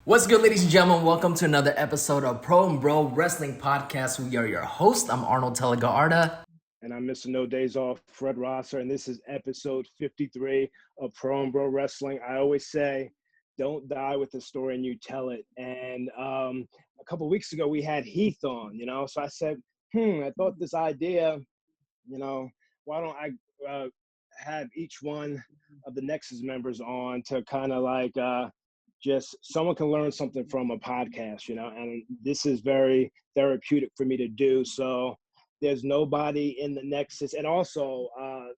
What's good, ladies and gentlemen? Welcome to another episode of Pro and Bro Wrestling Podcast. We are your host. I'm Arnold Telegaarda. And I'm Mr. No Days Off, Fred Rosser, and this is episode 53 of Pro and Bro Wrestling. I always say, don't die with the story and you tell it. And a couple of weeks ago, we had Heath on, so I said, I thought this idea, why don't I have each one of the Nexus members on to kind of like just someone can learn something from a podcast, and this is very therapeutic for me to do. So there's nobody in the Nexus. And also,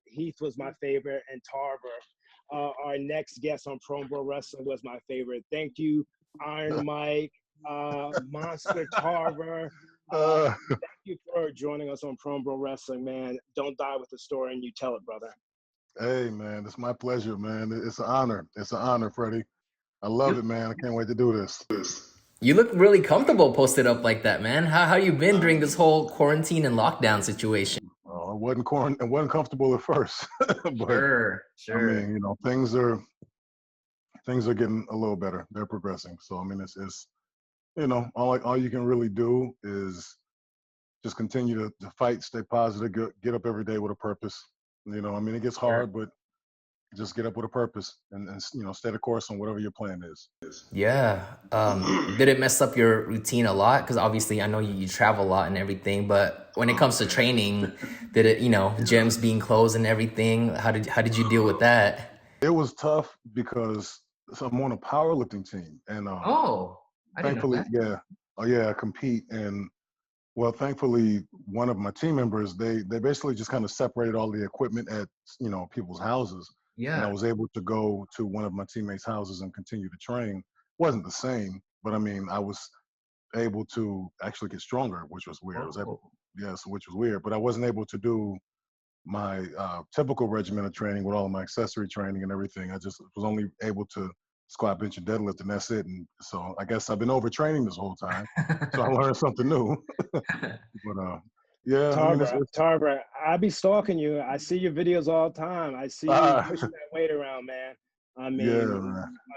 Heath was my favorite, and Tarver, our next guest on Pro and Bro Wrestling, was my favorite. Thank you, Iron Mike, Monster Tarver. Thank you for joining us on Pro and Bro Wrestling, man. Don't die with the story and you tell it, brother. Hey, man, it's my pleasure, man. It's an honor. It's an honor, Freddie. I love it, man. I can't wait to do this. You look really comfortable posted up like that, man. How you been during this whole quarantine and lockdown situation? Oh, it wasn't comfortable at first, but Sure. I mean, things are getting a little better. They're progressing. So I mean, it's all you can really do is just continue to fight, stay positive, get up every day with a purpose. I mean, it gets hard, but just get up with a purpose and stay the course on whatever your plan is. Yeah. Did it mess up your routine a lot? Because obviously I know you travel a lot and everything, but when it comes to training, did it, gyms being closed and everything, how did you deal with that? It was tough because I'm on a powerlifting team, and I didn't know thankfully, that. I compete, and well, thankfully, one of my team members, they basically just kind of separated all the equipment at people's houses. And I Yeah. was able to go to one of my teammates' houses and continue to train. Wasn't the same, but I mean, I was able to actually get stronger, which was weird. Which was weird. But I wasn't able to do my typical regimen of training with all of my accessory training and everything. I just was only able to squat, bench, and deadlift, and that's it. And so I guess I've been overtraining this whole time. So I learned something new. But yeah, I mean, Tarver, I be stalking you. I see your videos all the time. I see you pushing that weight around, man. I mean, yeah,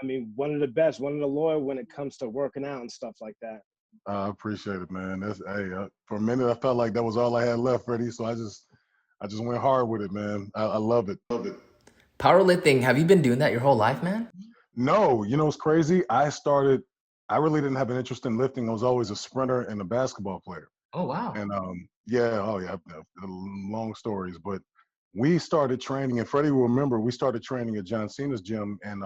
man. One of the best, one of the loyal when it comes to working out and stuff like that. I appreciate it, man. For a minute, I felt like that was all I had left, Freddie. So I just went hard with it, man. I love it. Powerlifting, have you been doing that your whole life, man? No, it's crazy. I really didn't have an interest in lifting. I was always a sprinter and a basketball player. Oh, wow. And long stories. But we started training, and Freddie will remember, we started training at John Cena's gym and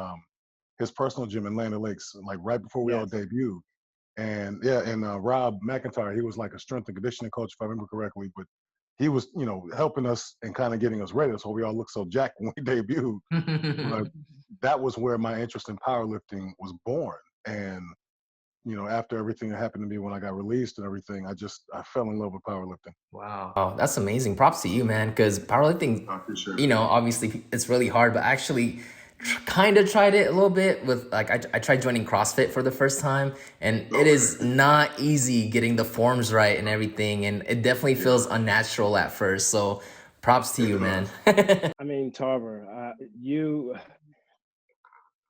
his personal gym in Land O'Lakes, like right before we all debuted. And Rob McIntyre, he was like a strength and conditioning coach, if I remember correctly, but he was, helping us and kind of getting us ready. So we all looked so jacked when we debuted. But that was where my interest in powerlifting was born. And, after everything that happened to me when I got released and everything, I fell in love with powerlifting. Wow. Oh, that's amazing. Props to you, man. Because powerlifting, obviously it's really hard, but I actually kind of tried it a little bit with I tried joining CrossFit for the first time, and it is not easy getting the forms right and everything. And it definitely feels unnatural at first. So props to you, man. I mean, Tarver,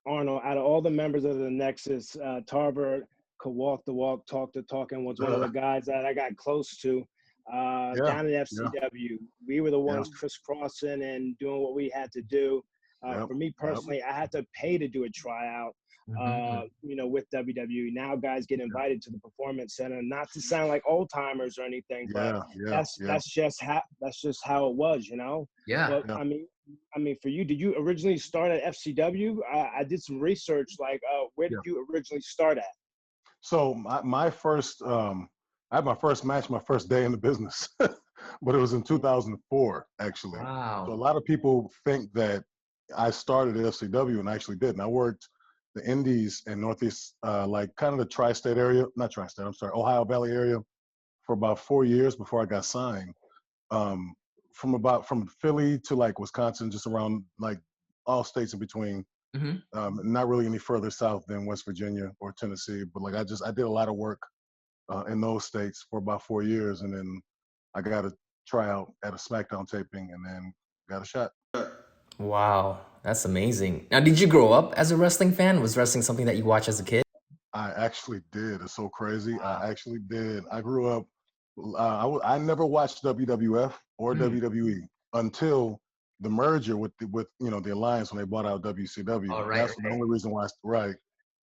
Arnold, out of all the members of the Nexus, Tarver could walk the walk, talk the talk, and was one of the guys that I got close to down at FCW. We were the ones crisscrossing and doing what we had to do. For me personally, I had to pay to do a tryout, with WWE. Now guys get invited to the Performance Center, not to sound like old timers or anything, but that's just how it was, Yeah. But I mean, for you, did you originally start at FCW? I did some research, like, where did you originally start at? So my first, I had my first match, my first day in the business, but it was in 2004, actually. Wow. So a lot of people think that I started at FCW, and I actually didn't. I worked the Indies and Northeast, like kind of the tri-state area, not tri-state, I'm sorry, Ohio Valley area for about 4 years before I got signed. From Philly to like Wisconsin, just around like all states in between. Not really any further south than West Virginia or Tennessee, but like I did a lot of work in those states for about 4 years, and then I got a tryout at a SmackDown taping, and then got a shot. Wow, that's amazing. Now, did you grow up as a wrestling fan? Was wrestling something that you watched as a kid? I actually did. It's so crazy. Wow. I actually did. I grew up. I never watched WWF or WWE until the merger with the alliance when they bought out WCW. Oh, right, That's the only reason why. Right.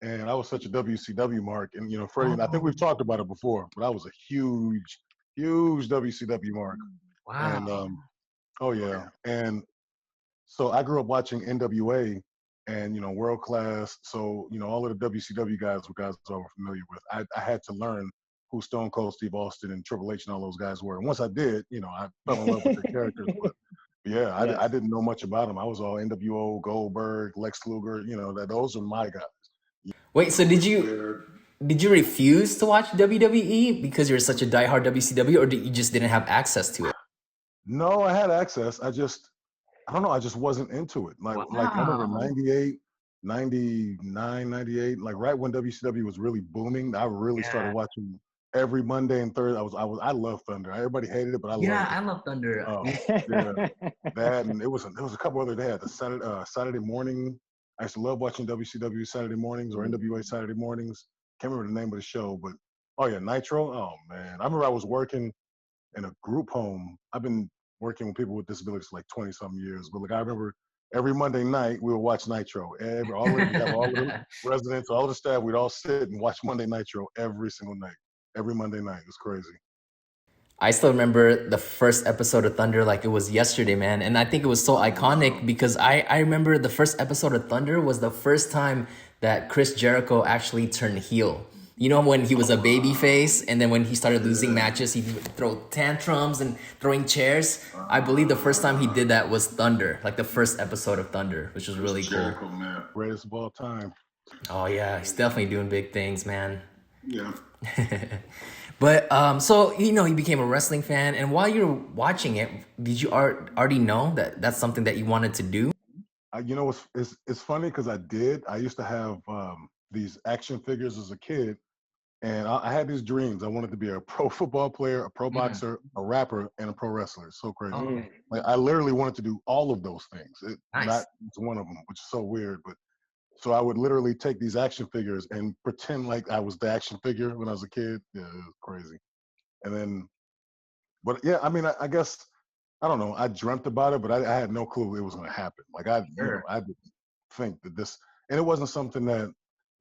And I was such a WCW mark, and Freddie, and I think we've talked about it before, but I was a huge WCW mark. Wow. And oh yeah, and so I grew up watching NWA and World Class. So all of the WCW guys were guys I was familiar with. I had to learn who Stone Cold Steve Austin and Triple H and all those guys were. And once I did, I fell in love with their characters. But yeah, I didn't know much about them. I was all NWO, Goldberg, Lex Luger. Those are my guys. Wait, so did you refuse to watch WWE because you're such a diehard WCW, or you just didn't have access to it? No, I had access. I don't know. I just wasn't into it. Like I remember 98, 99, 98, like right when WCW was really booming, I really started watching every Monday and Thursday. I love Thunder. Everybody hated it, but I loved it. I love Thunder. That, and there was a couple other. They had the Saturday morning. I used to love watching WCW Saturday mornings or NWA Saturday mornings. Can't remember the name of the show, but Nitro. Oh man, I remember I was working in a group home. I've been working with people with disabilities for like 20 something years, but I remember every Monday night we would watch Nitro. All the residents, all the staff, we'd all sit and watch Monday Nitro every single night. Every Monday night. It was crazy. I still remember the first episode of Thunder like it was yesterday, man. And I think it was so iconic because I remember the first episode of Thunder was the first time that Chris Jericho actually turned heel. When he was a baby face, and then when he started losing matches, he'd throw tantrums and throwing chairs. I believe the first time he did that was Thunder, like the first episode of Thunder, which was really cool. Man. Greatest of all time. Oh yeah, he's definitely doing big things, man. Yeah. But so you became a wrestling fan, and while you're watching it, did you already know that that's something that you wanted to do? It's funny because I did. I used to have these action figures as a kid, and I had these dreams. I wanted to be a pro football player, a pro boxer, a rapper, and a pro wrestler. It's so crazy. Okay. Like I literally wanted to do all of those things. Nice. Not one of them, which is so weird. But so I would literally take these action figures and pretend like I was the action figure when I was a kid. Yeah, it was crazy. And then, but yeah, I mean, I guess I don't know. I dreamt about it, but I had no clue it was going to happen. Like I didn't think that this, and it wasn't something that,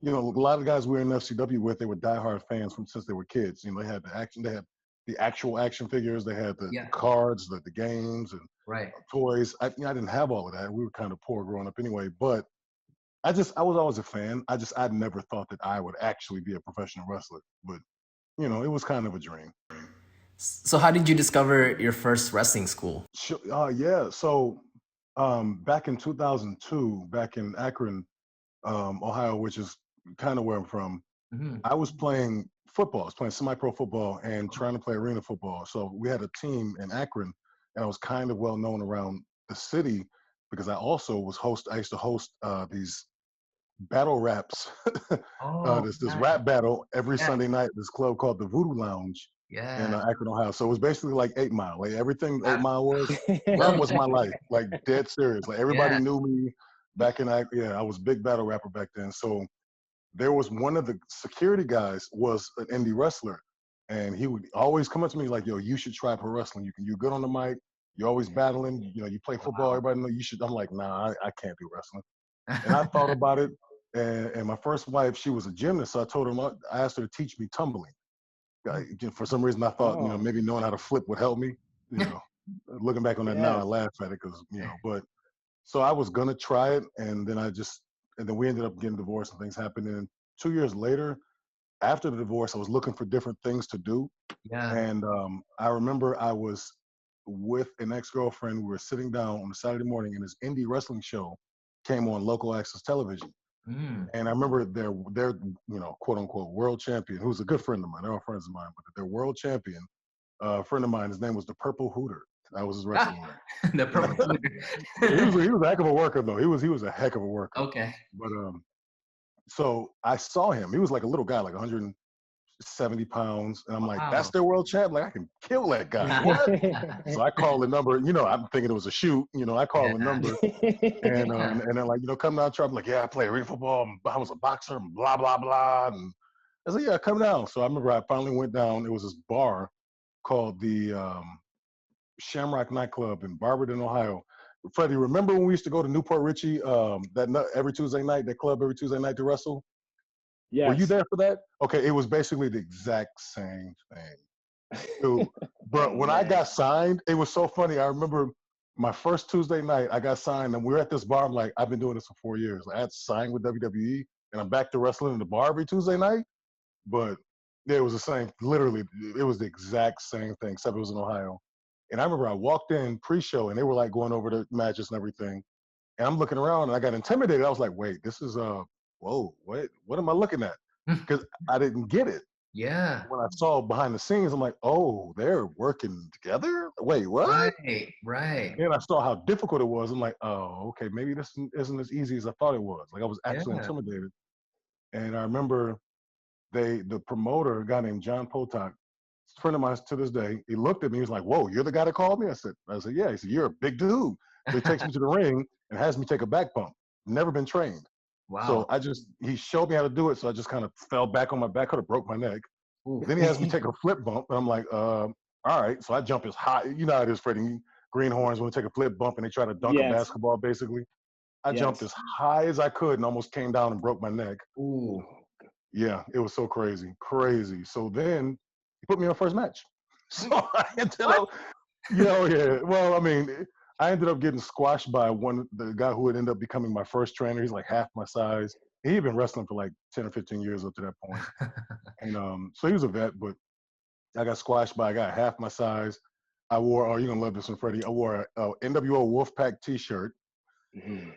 a lot of guys we were in FCW with, they were diehard fans since they were kids. They had the action, they had the actual action figures, they had the cards, the games, and toys. I didn't have all of that. We were kind of poor growing up anyway. But I was always a fan. I'd never thought that I would actually be a professional wrestler. But it was kind of a dream. So how did you discover your first wrestling school? Yeah. So back in 2002, back in Akron, Ohio, which is kind of where I'm from, I was playing football. I was playing semi-pro football and trying to play arena football. So we had a team in Akron, and I was kind of well known around the city because I used to host these battle raps. This rap battle every Sunday night at this club called the Voodoo Lounge in Akron, Ohio. So it was basically like 8 Mile. Like everything 8 Mile was, that was my life. Like dead serious. Like everybody knew me back in Akron. Yeah, I was a big battle rapper back then. So there was one of the security guys was an indie wrestler, and he would always come up to me like, "Yo, you should try pro wrestling. You're good on the mic. You're always battling. You play football. Everybody know you should." I'm like, "Nah, I can't do wrestling." And I thought about it. And my first wife, she was a gymnast, so I asked her to teach me tumbling. For some reason, I thought, maybe knowing how to flip would help me. Looking back on that now, I laugh at it because, but so I was gonna try it, and then we ended up getting divorced and things happened. And 2 years later, after the divorce, I was looking for different things to do. And I remember I was with an ex-girlfriend. We were sitting down on a Saturday morning, and this indie wrestling show came on local access television. And I remember their quote unquote world champion, who's a good friend of mine. They're all friends of mine, but their world champion, friend of mine, his name was the Purple Hooter. That was his wrestling name. The Purple Hooter. he was a heck of a worker though. He was a heck of a worker. Okay. But so I saw him. He was like a little guy, like 170 pounds, and I'm like, that's their world champ. Like I can kill that guy. What? So I called the number. I'm thinking it was a shoot. I called the number, and then like come down, try. I'm like, yeah, I play arena football. I was a boxer, and blah blah blah. And I said, yeah, come down. So I remember I finally went down. It was this bar called the Shamrock nightclub in Barberton, Ohio. Freddie, remember when we used to go to Newport Richie every Tuesday night, that club every Tuesday night to wrestle? Were you Yes. there for that? Okay, it was basically the exact same thing. Dude, Oh but when I man. got signed, it was so funny. I remember my first Tuesday night, I got signed, and we were at this bar. I'm like, I've been doing this for 4 years. I had signed with WWE, and I'm back to wrestling in the bar every Tuesday night. But yeah, it was the same. Literally, it was the exact same thing, except it was in Ohio. And I remember I walked in pre-show, and they were like going over the matches and everything. And I'm looking around, and I got intimidated. I was like, "Wait, this is whoa, what am I looking at?" Because I didn't get it. Yeah. When I saw behind the scenes, I'm like, "Oh, they're working together." Wait, what? Right. And I saw how difficult it was. I'm like, "Oh, okay, maybe this isn't as easy as I thought it was." Like I was actually Yeah. intimidated. And I remember the promoter, a guy named John Potok, a friend of mine to this day, he looked at me, he was like, "Whoa, you're the guy that called me?" I said, "Yeah." He said, "You're a big dude." So he takes me to the ring and has me take a back bump. Never been trained. So Wow. he showed me how to do it. So I just kind of fell back on my back, could have broke my neck. Ooh. Then he has me take a flip bump. And I'm like, all right. So I jump as high. You know how it is, Freddie. Greenhorns, when they take a flip bump and they try to dunk a Yes. basketball, basically. I jumped Yes. as high as I could and almost came down and broke my neck. Ooh. Yeah, it was so crazy, crazy. So then he put me on first match. So I ended up, yeah. Well, I mean, I ended up getting squashed by the guy who would end up becoming my first trainer. He's like half my size. He had been wrestling for like 10 or 15 years up to that point. And so he was a vet, but I got squashed by a guy half my size. I wore, oh, you're going to love this one, Freddie. I wore a NWO Wolfpack t-shirt. Mhm.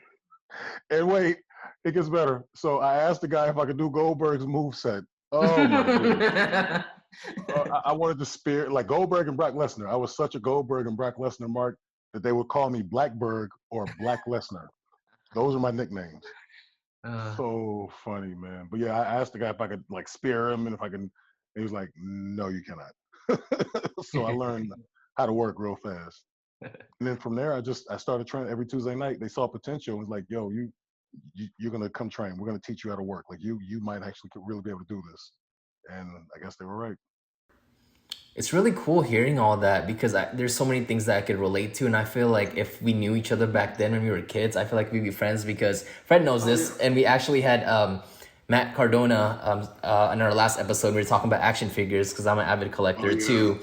And wait, it gets better. So I asked the guy if I could do Goldberg's moveset. Oh my goodness. I wanted to spear like Goldberg and Brock Lesnar. I was such a Goldberg and Brock Lesnar mark that they would call me Blackberg or Black Lesnar. Those are my nicknames. So funny, man. But yeah, I asked the guy if I could like spear him and if I can. He was like, "No, you cannot." So I learned how to work real fast. And then from there, I started training every Tuesday night. They saw potential and was like, "Yo, you're gonna come train. We're gonna teach you how to work. Like you might actually could really be able to do this." And I guess they were right. It's really cool hearing all that because there's so many things that I could relate to, and I feel like if we knew each other back then when we were kids, I feel like we'd be friends because Fred knows this, and we actually had Matt Cardona in our last episode. We were talking about action figures because I'm an avid collector too.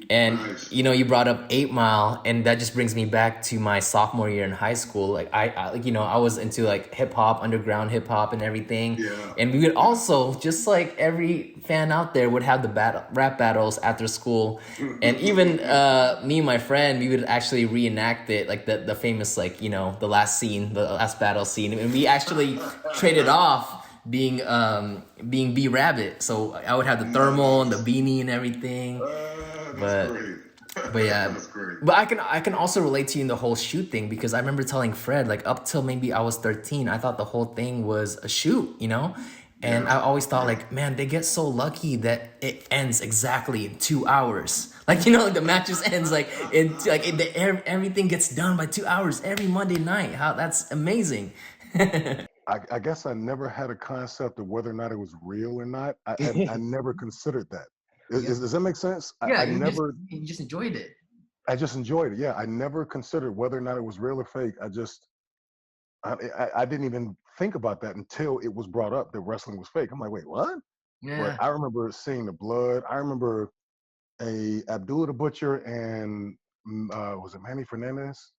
And you brought up 8 Mile, and that just brings me back to my sophomore year in high school. Like I was into like hip hop, underground hip hop, and everything. And we would also, just like every fan out there, would have the rap battles after school. And even me and my friend, we would actually reenact it, like the famous the last scene, the last battle scene, and we actually traded off being B Rabbit. So I would have the thermal and the beanie and everything. But yeah, That's great. but I can also relate to you in the whole shoot thing because I remember telling Fred like up till maybe I was 13, I thought the whole thing was a shoot. And I always thought like, man, they get so lucky that it ends exactly in 2 hours. Like like the match just ends like everything gets done by 2 hours every Monday night. How that's amazing. I guess I never had a concept of whether or not it was real or not. I never considered that. Yeah. Does that make sense? Yeah, I never. you just enjoyed it. I just enjoyed it. Yeah, I never considered whether or not it was real or fake. I didn't even think about that until it was brought up that wrestling was fake. I'm like, wait, what? But Yeah. I remember seeing the blood. I remember a Abdullah the Butcher and was it Manny Fernandez?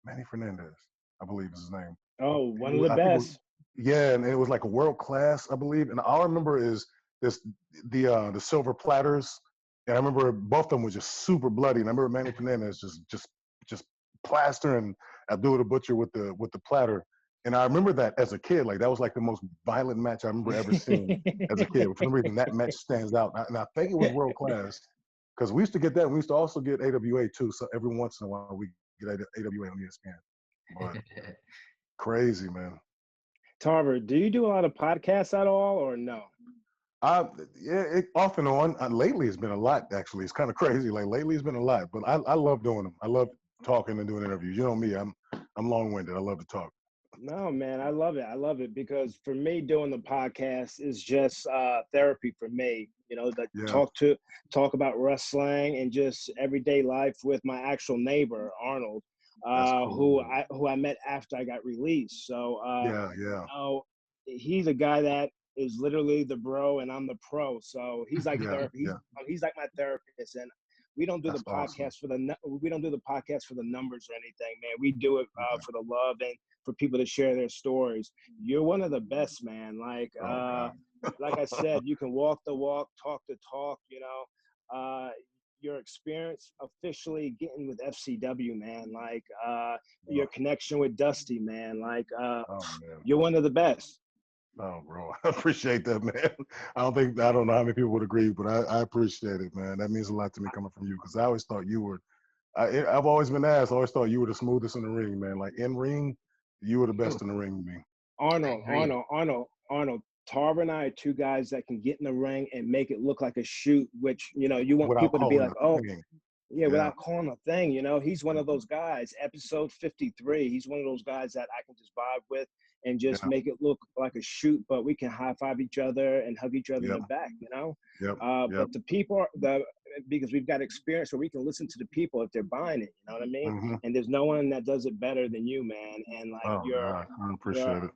Manny Fernandez, I believe is his name. Oh, one of the I think it was, best. yeah, and it was like a world class, I believe. And all I remember is this the silver platters, and I remember both of them were just super bloody. And I remember Manny Fernandez just plastering Abdullah the Butcher with the platter. And I remember that as a kid, like that was like the most violent match I remember ever seeing as a kid. For some reason, that match stands out, and I think it was world class because we used to get that. We used to also get AWA too. So every once in a while, we get AWA on ESPN. But crazy, man. Tarver, do you do a lot of podcasts at all or no? Yeah, off and on. Lately, it's been a lot. Actually, it's kind of crazy. Like lately, it's been a lot. But I love doing them. I love talking and doing interviews. You know me. I'm long-winded. I love to talk. No, man, I love it. I love it because for me, doing the podcast is just therapy for me. You know, that Yeah, talk about wrestling and just everyday life with my actual neighbor Arnold, that's who cool. I met after I got released. So, Yeah, yeah, you know, he's a guy that is literally the bro, and I'm the pro. So he's like yeah, therapy. yeah. He's like my therapist, and we don't do the That's awesome. podcast for we don't do the podcast for the numbers or anything, man. We do it Yeah. for the love and for people to share their stories. You're one of the best, man. Oh God. Like I said, you can walk the walk, talk the talk. Your experience officially getting with FCW, man. Your Oh, connection with Dusty, man. oh man. You're one of the best. Oh, bro, I appreciate that, man. I don't know how many people would agree, but I appreciate it, man. That means a lot to me coming from you because I always thought you were. I've always been asked. I always thought you were the smoothest in the ring, man. Like in ring, you were the best in the ring to me. I agree. Arnold. Tarver and I are two guys that can get in the ring and make it look like a shoot, which, you want Without people to be calling like, a oh, thing. yeah, Yeah, without calling a thing. He's one of those guys. Episode 53, he's one of those guys that I can just vibe with and just yeah, make it look like a shoot, but we can high five each other and hug each other in yep, the back. yep, yep. But the people, because we've got experience where we can listen to the people if they're buying it. You know what I mean? Hmm. And there's no one that does it better than you, man. And like Oh God, I your appreciate it.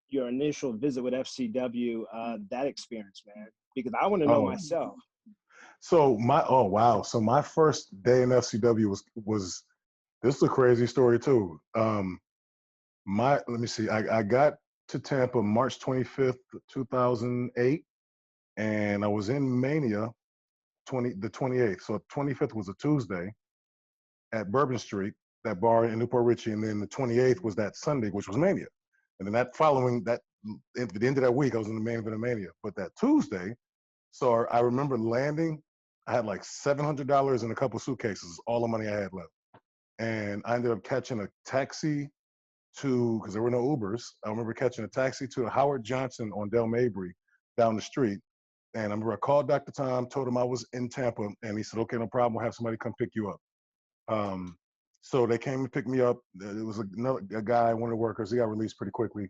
your initial visit with FCW, that experience, man, because I want to know Oh, myself. so oh wow, so my first day in FCW was this is a crazy story too. Let me see. I got to Tampa March 25th, 2008, and I was in Mania the 28th. So 25th was a Tuesday at Bourbon Street, that bar in Newport Richie, and then the 28th was that Sunday, which was Mania. And then at the end of that week, I was in the main event of Mania. But that Tuesday, so I remember landing. I had like $700 in a couple suitcases, all the money I had left, and I ended up catching a taxi because there were no Ubers. I remember catching a taxi to Howard Johnson on Del Mabry down the street. And I remember I called Dr. Tom, told him I was in Tampa, and he said, okay, no problem. We'll have somebody come pick you up. Um, so they came and picked me up. It was a guy, one of the workers. He got released pretty quickly.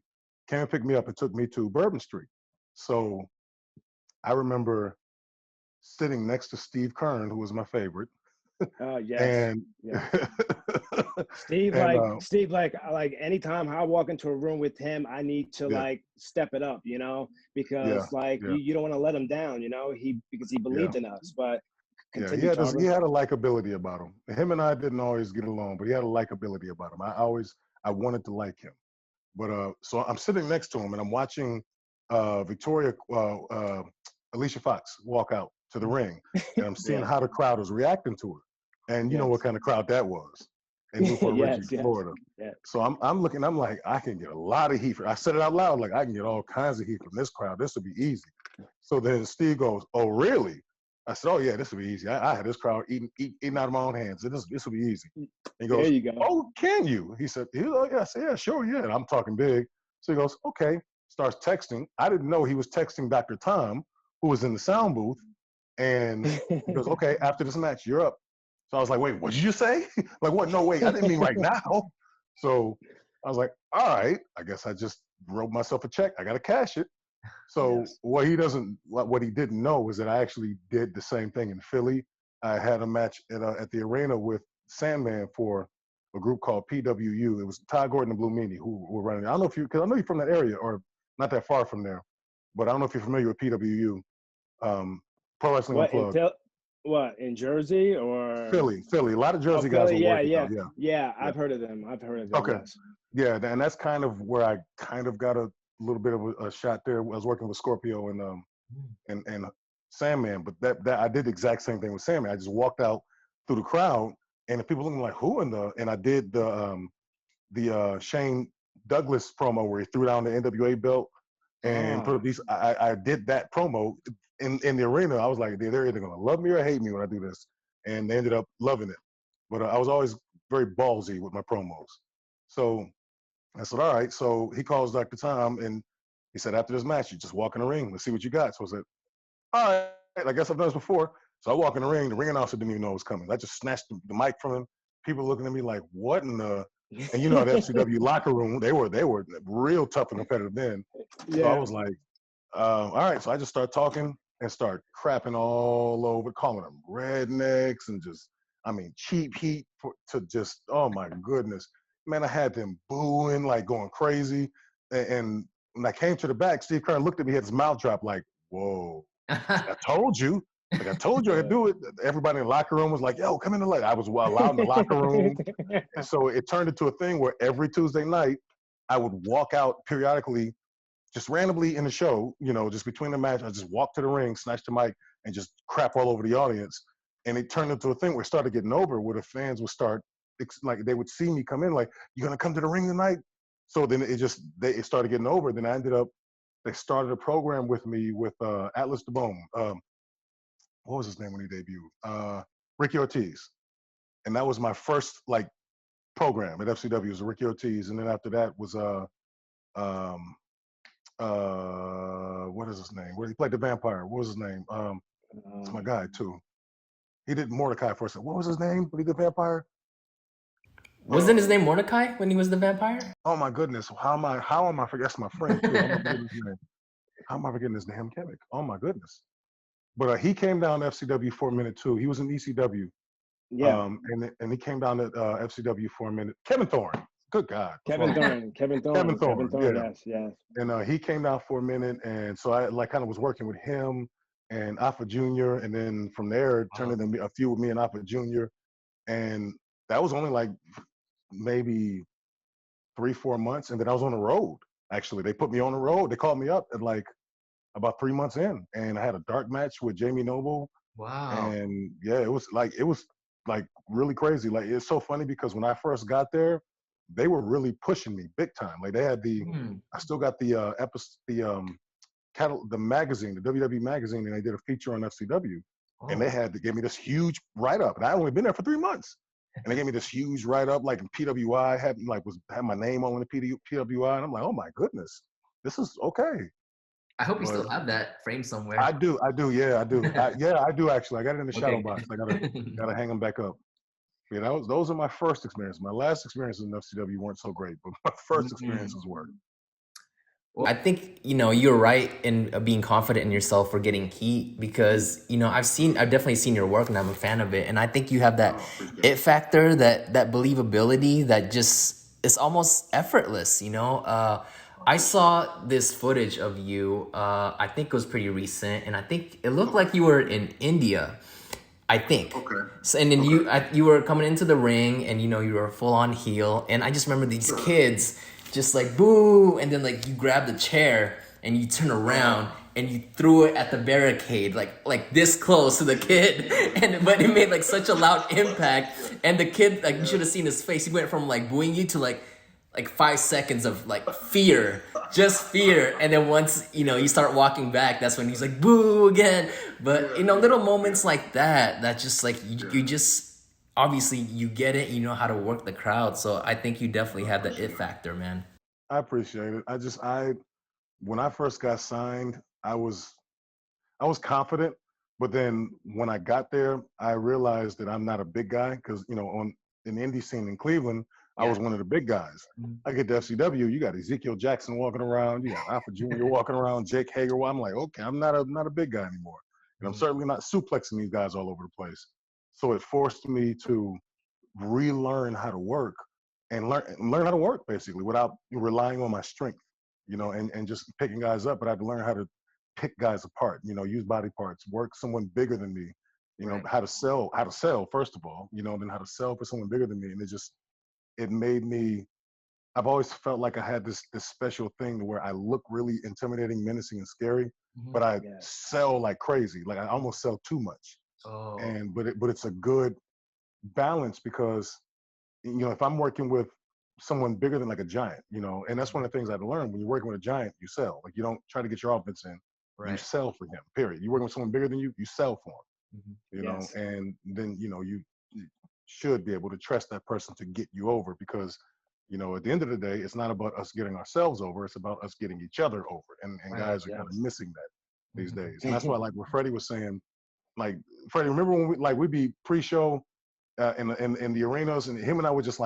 Came and picked me up and took me to Bourbon Street. So I remember sitting next to Steve Kern, who was my favorite, Yes, and yes. Steve, and like anytime I walk into a room with him, I need to yeah, like step it up, yeah, because like yeah, you don't want to let him down, because he yeah. believed in us. But Yeah, continue, he Tarver. had a likability about him. Him and I didn't always get along, but he had a likability about him. I wanted to like him. But so I'm sitting next to him and I'm watching Victoria Alicia Fox walk out to the ring, and I'm seeing Yes, how the crowd was reacting to her. And you know what yes, kind of crowd that was in Newport Richie, yes, yes, Florida. yes. So I'm looking, I'm like, I can get a lot of heat. I said it out loud, like I can get all kinds of heat from this crowd. This will be easy. So then Steve goes, "Oh, really?" I said, "Oh yeah, this will be easy. I had this crowd eating out of my own hands. This will be easy." And he There goes, you go. "Oh, can you?" He said, "Oh yeah." I said, "Yeah, sure, yeah." And I'm talking big. So he goes, "Okay." Starts texting. I didn't know he was texting Dr. Tom, who was in the sound booth. And he goes, "Okay, after this match, you're up." So I was like, "Wait, what did you say?" Like, what? No, wait, I didn't mean right now. So I was like, "All right, I guess I just wrote myself a check. I got to cash it." So Yes. what he didn't know was that I actually did the same thing in Philly. I had a match at the arena with Sandman for a group called PWU. It was Ty Gordon and Blue Meanie who were running it. I don't know because I know you're from that area or not that far from there, but I don't know if you're familiar with PWU, um, Pro Wrestling What in Unplugged. Phil? What in Jersey or? Philly. A lot of Oh, Jersey guys Philly. were Yeah, working yeah, out. Yeah, yeah. yeah. I've heard of them. I've heard of them. Okay. Yes. Yeah, and that's kind of where I kind of got a little bit of a shot there. I was working with Scorpio and Sandman, but that I did the exact same thing with Sandman. I just walked out through the crowd, and the people looking like who in the, and I did the Shane Douglas promo where he threw down the NWA belt and put Ah, up these. I did that promo in the arena. I was like, they're either gonna love me or hate me when I do this, and they ended up loving it. But I was always very ballsy with my promos. So I said, all right. So he calls Dr. Tom and he said, after this match, you just walk in the ring. Let's see what you got. So I said, all right, I guess I've done this before. So I walk in the ring. The ring announcer didn't even know it was coming. I just snatched the mic from him. People looking at me like, what in the? And you know, the FCW locker room, they were real tough and competitive then. So I Yeah. was like, all right. So I just start talking and start crapping all over, calling them rednecks and just, I mean, cheap heat to just, oh my goodness. Man, I had them booing, like going crazy. And when I came to the back, Steve Kerr looked at me, had his mouth dropped, like, whoa, I told you. Like, I told you I could do it. Everybody in the locker room was like, yo, come in the light. I was allowed in the locker room. And so it turned into a thing where every Tuesday night, I would walk out periodically, just randomly in the show, you know, just between the match, I just walk to the ring, snatch the mic, and just crap all over the audience. And it turned into a thing where it started getting over, where the fans would start, like, they would see me come in, like, you gonna come to the ring tonight? So then it started getting over. Then I ended up, they started a program with me with Atlas the Bone. What was his name when he debuted? Ricky Ortiz. And that was my first, like, program at FCW, was Ricky Ortiz. And then after that was, um, what is his name? Where he played the vampire? What was his name? It's my guy too. He did Mordecai for a second. What was his name when he did vampire? Wasn't his name Mordecai when he was the vampire? Oh my goodness! How am I forgetting? That's my friend too. How am I forgetting his name? How am I forgetting his name? Chemic. Oh my goodness! But he came down to FCW for a minute too. He was in ECW. Yeah. And he came down to FCW for a minute. Kevin Thorne. Good God. Kevin Thorne. Kevin Thorne. Yeah. Yes, yes. And he came down for a minute, and so I like kind of was working with him and Alpha Junior, and then from there it turned into a few with me and Alpha Junior, and that was only like maybe 3-4 months, and then I was on the road. Actually, they put me on the road. They called me up at like about 3 months in, and I had a dark match with Jamie Noble. Wow. And yeah, it was like really crazy. Like, it's so funny because when I first got there, they were really pushing me big time. Like, they had I still got the the magazine, the WWE magazine, and they did a feature on FCW, and they gave me this huge write up, and I only been there for 3 months, and they gave me this huge write up, like in PWI, had my name on the PWI, and I'm like, oh my goodness, this is okay. I hope you still have that frame somewhere. I do, yeah, I do. I do actually. I got it in the shadow box. I gotta hang them back up. Yeah, those are my first experiences. My last experiences in FCW weren't so great, but my first experiences were. Well, I think, you're right in being confident in yourself for getting heat because, I've definitely seen your work and I'm a fan of it. And I think you have that it factor, that believability that just, it's almost effortless, I saw this footage of you, I think it was pretty recent, and I think it looked like you were in India, I think. Okay. So, and then you were coming into the ring and, you were full on heel. And I just remember these kids just like, boo, and then like you grabbed the chair and you turn around and you threw it at the barricade, like this close to the kid, but it made like such a loud impact. And the kid, like, you should have seen his face. He went from like booing you to like 5 seconds of like fear, just fear. And then once, you start walking back, that's when he's like, boo again. But, little moments like that just like, you just, obviously you get it, you know how to work the crowd. So I think you definitely have the it factor, man. I appreciate it. When I first got signed, I was confident, but then when I got there, I realized that I'm not a big guy because, in the indie scene in Cleveland, I was one of the big guys. I get to FCW, you got Ezekiel Jackson walking around, you got Alpha Junior walking around, Jake Hager. Well, I'm like, okay, I'm not a big guy anymore, and I'm certainly not suplexing these guys all over the place. So it forced me to relearn how to work and learn how to work basically without relying on my strength, and just picking guys up. But I had to learn how to pick guys apart, use body parts, work someone bigger than me, how to sell first of all, and then how to sell for someone bigger than me. And it made me, I've always felt like I had this special thing where I look really intimidating, menacing, and scary, but I sell like crazy. Like I almost sell too much. But it's a good balance because, if I'm working with someone bigger than like a giant, and that's one of the things I've learned. When you're working with a giant, you sell. Like, you don't try to get your offense in. You sell for him, period. You're working with someone bigger than you sell for him, and then, you should be able to trust that person to get you over because, at the end of the day, it's not about us getting ourselves over. It's about us getting each other over. And guys are kind of missing that these days. And that's why, like what Freddie was saying, like, Freddie, remember when we'd be pre-show in the arenas, and him and I would just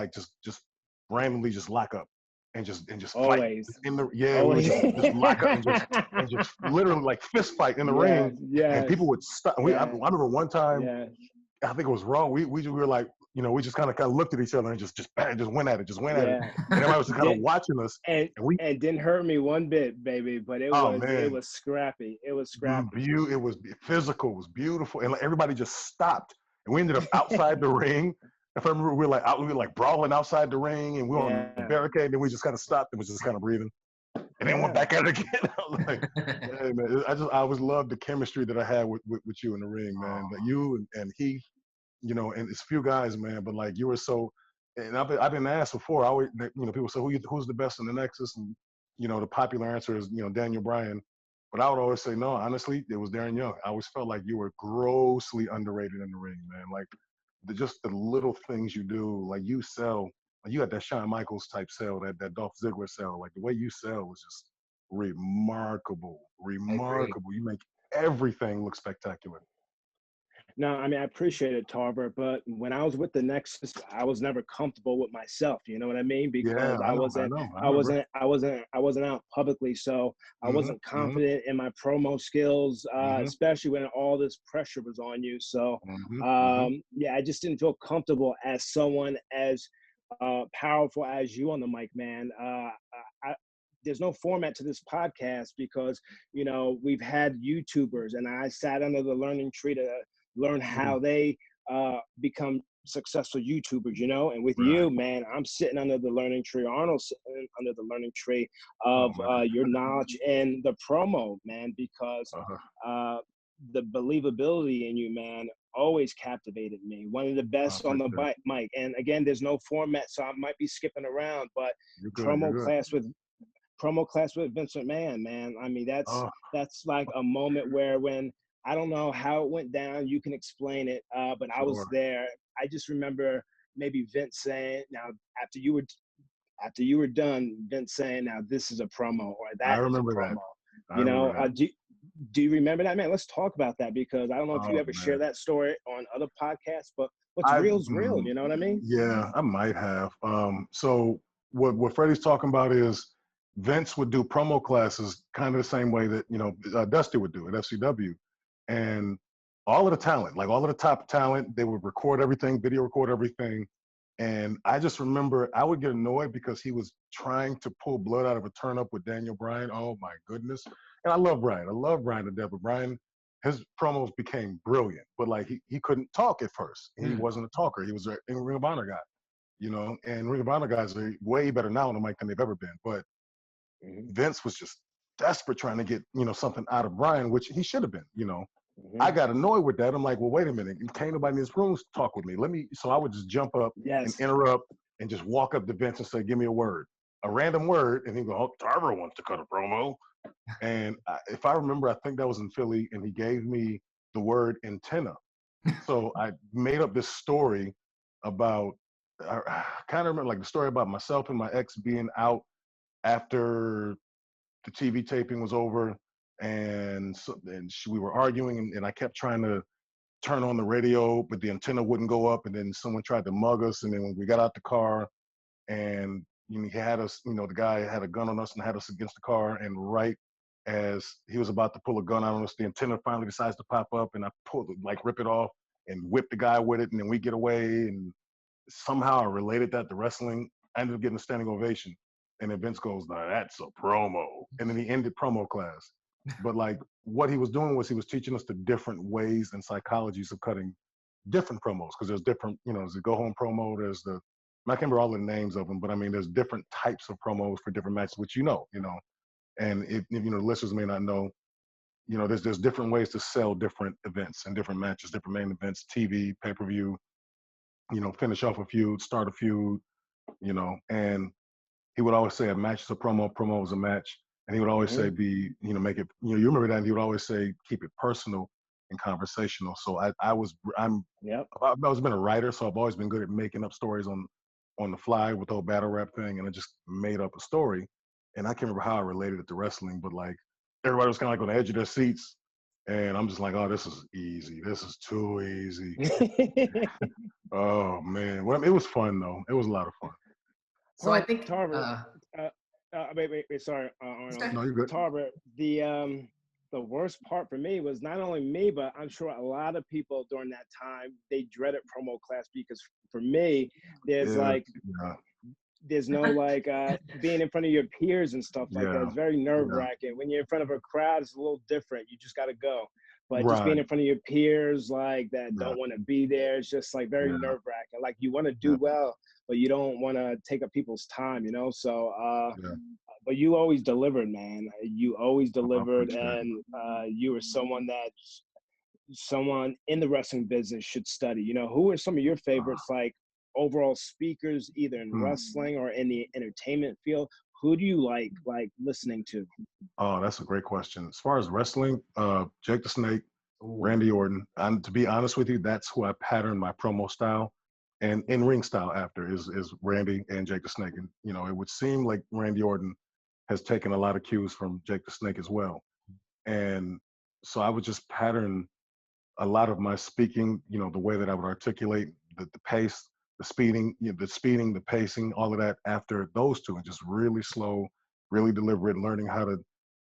randomly just lock up and just fight Always. in the we would Always. just lock up and just literally like fist fight in the Yes, ring, and yes, people would stop. I yes, remember one time, yes. I think it was wrong. We were like, we just kind of looked at each other and just bang, just went at it, Yeah. and everybody was kind of Did watching us, and and we, and didn't hurt me one bit, baby, but it oh was it man, was scrappy. It was scrappy. it was physical, it was beautiful, and like, everybody just stopped, and we ended up outside the ring. If I remember, we were like brawling outside the ring, and we were on the Yeah. barricade, and then we just kind of stopped and was just kind of breathing, and then went Yeah. back at it again. I was like, hey man, I always loved the chemistry that I had with you in the ring, man. But you and he, and it's few guys, man, but like you were so, and I've been asked before. I always, people say who's the best in the Nexus, and the popular answer is Daniel Bryan, but I would always say no. Honestly, it was Darren Young. I always felt like you were grossly underrated in the ring, man. Like just the little things you do, like you sell. Like you got that Shawn Michaels type sell, that Dolph Ziggler sell. Like the way you sell was just remarkable, I agree. remarkable. You make everything look spectacular. No, I mean I appreciate it, Tarver, but when I was with the Nexus, I was never comfortable with myself. You know what I mean? Yeah, Because I I know, wasn't, I I remember. wasn't, I wasn't, I wasn't out publicly, so I Hmm. wasn't Hmm. confident in my promo skills, Hmm. especially when all this pressure was on you. So, Hmm. Hmm. yeah, I just didn't feel comfortable as someone as powerful as you on the mic, man. I, there's no format to this podcast because we've had YouTubers, and I sat under the learning tree to learn Hmm. how they become successful YouTubers, and with Right. you, man, I'm sitting under the learning tree. Arnold's sitting under the learning tree Oh of man. your knowledge and the promo, man, because Uh-huh. uh, the believability in you, man, always captivated me. One of the I best on the appreciate it. mic. And again, there's no format, so I might be skipping around, but You're good. You're promo good. class with promo class with Vince McMahon, man. I mean, that's Oh, that's like a moment where when I don't know how it went down, you can explain it, but I was sure. there. I just remember maybe Vince saying, "Now after you were done," Vince saying, "Now this is a promo or I that is a remember that. promo." I remember that. Do you remember that, man? Let's talk about that because I don't know if you Oh ever share man. that story on other podcasts, but what's I real is real. You know what I mean? yeah, I might have. So what Freddie's talking about is Vince would do promo classes kind of the same way that Dusty would do at FCW, and all of the talent, like all of the top talent, they would record everything, video record everything. And I just remember I would get annoyed because he was trying to pull blood out of a turnip with Daniel Bryan. Oh my goodness. And I love Bryan. I love Bryan to death, but Bryan, his promos became brilliant. But like he couldn't talk at first. He Hmm. wasn't a talker. He was a Ring of Honor guy, and Ring of Honor guys are way better now on the mic than they've ever been. But Mm-hmm. Vince was just desperate trying to get something out of Bryan, which he should have been. I Mm-hmm. got annoyed with that. I'm like, well, wait a minute. Can't nobody in this room talk with me. So I would just jump up and Yes. interrupt and just walk up to Vince and say, give me a random word. And he'd go, oh, Tarver wants to cut a promo. And if I remember, I think that was in Philly, and he gave me the word antenna. So I made up this story about, I kind of remember like the story about myself and my ex being out after the TV taping was over, and we were arguing, and I kept trying to turn on the radio, but the antenna wouldn't go up, and then someone tried to mug us, and then when we got out the car, and he had us, the guy had a gun on us and had us against the car, and right as he was about to pull a gun out on us, the antenna finally decides to pop up, and I pulled it, like rip it off, and whip the guy with it, and then we get away, and somehow I related that to wrestling. I ended up getting a standing ovation. And then Vince goes, "Now that's a promo." And then he ended promo class. But like what he was doing was he was teaching us the different ways and psychologies of cutting different promos, because there's different, there's the go home promo, there's I can't remember all the names of them, but I mean there's different types of promos for different matches, which and if listeners may not know, there's different ways to sell different events and different matches, different main events, TV, pay-per-view, finish off a feud, start a feud, and he would always say a match is a promo is a match. And he would always say, Mm-hmm. make it, you remember that, and he would always say, keep it personal and conversational. So Yep. I've always been a writer, so I've always been good at making up stories on the fly with the whole battle rap thing. And I just made up a story. And I can't remember how I related it to wrestling, but like everybody was kind of like on the edge of their seats. And I'm just like, oh, this is easy. This is too easy. Oh man. Well, it was fun though. It was a lot of fun. So I think Tarver, wait, sorry, Arnold. No, you're good. Tarver, the worst part for me was not only me, but I'm sure a lot of people during that time, they dreaded promo class because for me, there's there's no being in front of your peers and stuff like that. It's very nerve wracking. When you're in front of a crowd, it's a little different. You just got to go. But just being in front of your peers that don't want to be there, it's just very nerve wracking. Like you want to do well, but you don't want to take up people's time, So, but you always delivered, man. You always delivered, and you were someone that someone in the wrestling business should study. Who are some of your favorites, overall speakers, either in wrestling or in the entertainment field? Who do you like listening to? Oh, that's a great question. As far as wrestling, Jake the Snake, Randy Orton. And to be honest with you, that's who I patterned my promo style and in-ring style after is Randy and Jake the Snake. And, it would seem like Randy Orton has taken a lot of cues from Jake the Snake as well. And so I would just pattern a lot of my speaking, the way that I would articulate the pace, the speeding, the pacing, all of that after those two, and just really slow, really deliberate, learning how to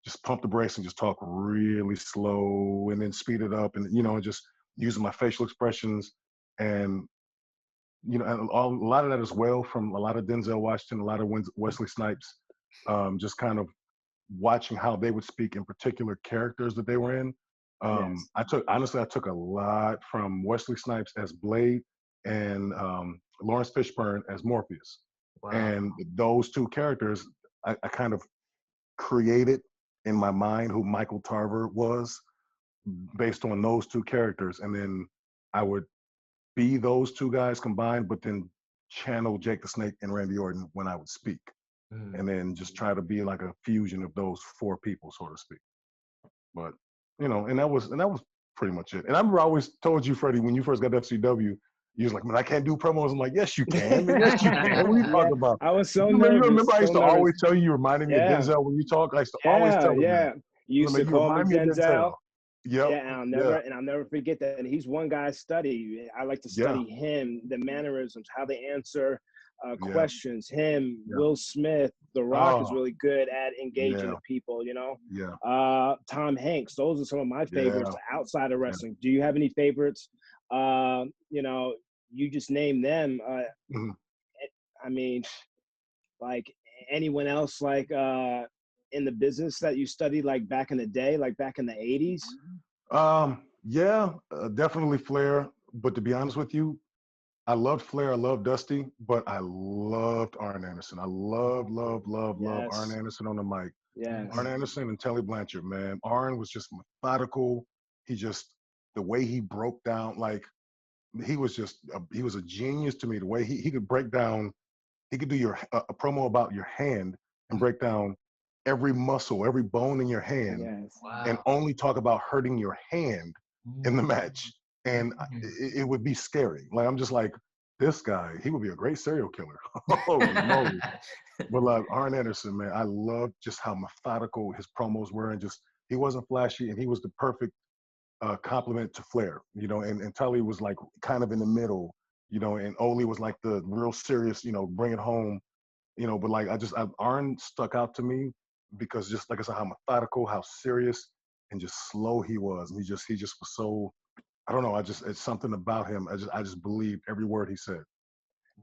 just pump the brakes and just talk really slow and then speed it up and, just using my facial expressions and, and a lot of that as well from a lot of Denzel Washington, a lot of Wesley Snipes, just kind of watching how they would speak in particular characters that they were in. I took a lot from Wesley Snipes as Blade and Lawrence Fishburne as Morpheus. Wow. And those two characters, I kind of created in my mind who Michael Tarver was based on those two characters. And then I would be those two guys combined, but then channel Jake the Snake and Randy Orton when I would speak. And then just try to be like a fusion of those four people, so to speak. But, and that was pretty much it. And I remember I always told you, Freddie, when you first got to FCW, you was like, man, I can't do promos. I'm like, yes, you can. Yes, you can. What are you talking about? I was so nervous. You remember I used to always tell you reminded me of Denzel when you talk? I used to always tell you. Yeah. You used to call me Denzel. Yep. Yeah, and I'll never forget that. And he's one guy I study. I like to study him, the mannerisms, how they answer questions. Him, Will Smith, The Rock is really good at engaging with people, Tom Hanks. Those are some of my favorites outside of wrestling. Do you have any favorites? You just name them. I mean, anyone else in the business that you studied back in the day, back in the 80s? Definitely Flair. But to be honest with you, I loved Flair, I loved Dusty, but I loved Arn Anderson. I loved Arn Anderson on the mic. Yeah. Arn Anderson and Tully Blanchard, man. Arn was just methodical. The way he broke down, he was a genius to me. The way he could break down, he could do a promo about your hand and break down every muscle, every bone in your hand, and only talk about hurting your hand in the match. And it would be scary. I'm just like, this guy, he would be a great serial killer. Holy moly. But Arn Anderson, man, I loved just how methodical his promos were, and just, he wasn't flashy, and he was the perfect compliment to Flair, and Tully was kind of in the middle, and Ole was the real serious, bring it home, but Arn stuck out to me because just like I said, how methodical, how serious, and just slow he was. And he just was so, I don't know, it's something about him. I just believed every word he said.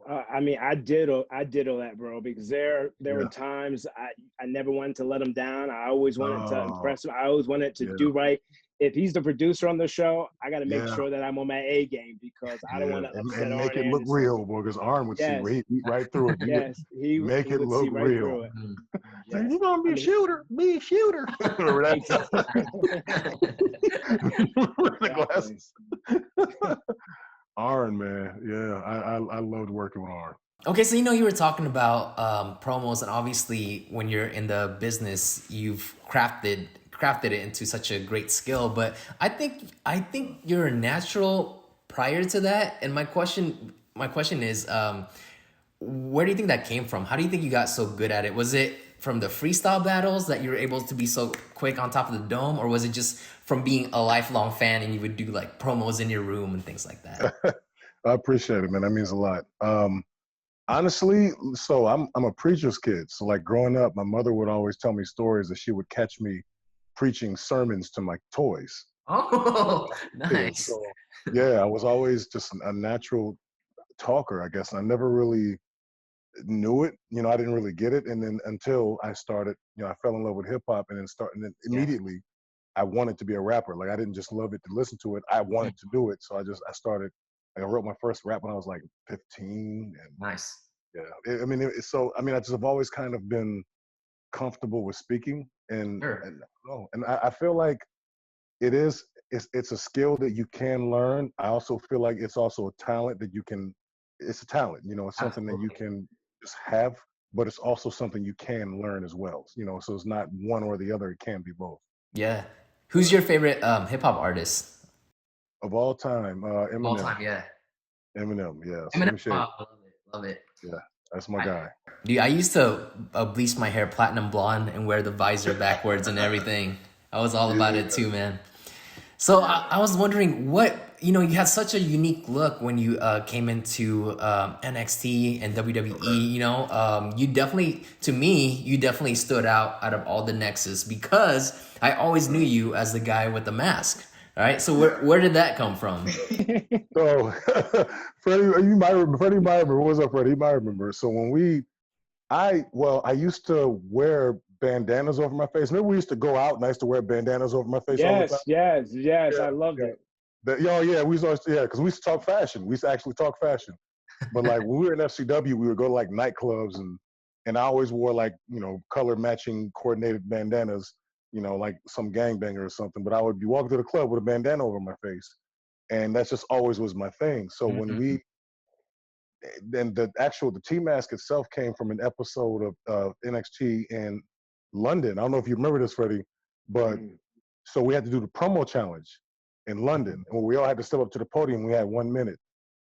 I did all that, bro, because there were times I never wanted to let him down. I always wanted to impress him. I always wanted to do right. If he's the producer on the show, I got to make sure that I'm on my A game, because I don't want to upset and make Arn it look real, because Arn would see right through it. He make it look real. You're gonna be a shooter. Be a shooter. Remember the glasses. Arn, man, I loved working with Arn. Okay, so you were talking about promos, and obviously when you're in the business, you've crafted it into such a great skill. But I think you're a natural prior to that. And my question is, where do you think that came from? How do you think you got so good at it? Was it from the freestyle battles that you were able to be so quick on top of the dome, or was it just from being a lifelong fan and you would do promos in your room and things like that? I appreciate it, man. That means a lot. Honestly, so I'm a preacher's kid. So like growing up, my mother would always tell me stories that she would catch me preaching sermons to my toys. Oh, Kid. nice. So yeah, I was always just a natural talker, I guess. I never really knew it. I didn't really get it. And then until I started, I fell in love with hip hop and then Yeah. immediately I wanted to be a rapper. Like I didn't just love it to listen to it. I wanted to do it. So I started, like, I wrote my first rap when I was like 15 and Nice. yeah, I just have always kind of been comfortable with speaking, and Sure. and I feel like it's a skill that you can learn. I also feel like it's also a talent that you can. It's a talent, it's something that you Absolutely. can just have, but it's also something you can learn as well. So it's not one or the other. It can be both. Yeah. Who's your favorite hip hop artist Of all time, of all Eminem. time? Yeah. Eminem, yeah. So let Eminem. me show you. Wow, I love it. Love it. Yeah, that's my I, guy. dude, I used to bleach my hair platinum blonde and wear the visor backwards and everything. I was all about Yeah. it too, man. So I was wondering you had such a unique look when you came into NXT and WWE. You definitely, to me, you definitely stood out of all the Nexus because I always knew you as the guy with the mask. All right. So where did that come from? So Freddie, you might remember. Freddie might remember. What's up, Freddie? You might remember. So I used to wear bandanas over my face. Remember, we used to go out and I used to wear bandanas over my face all the time. Yes. Yeah, I loved yeah. it. Yeah, we used to, because we used to talk fashion. We used to actually talk fashion. But like when we were in FCW, we would go to like nightclubs and I always wore like color matching coordinated bandanas, like some gangbanger or something. But I would be walking to the club with a bandana over my face, and that's just always was my thing. So when Mhm. then the T mask itself came from an episode of NXT in London. I don't know if you remember this, Freddie, but Mm. so we had to do the promo challenge in London, and we all had to step up to the podium. We had 1 minute,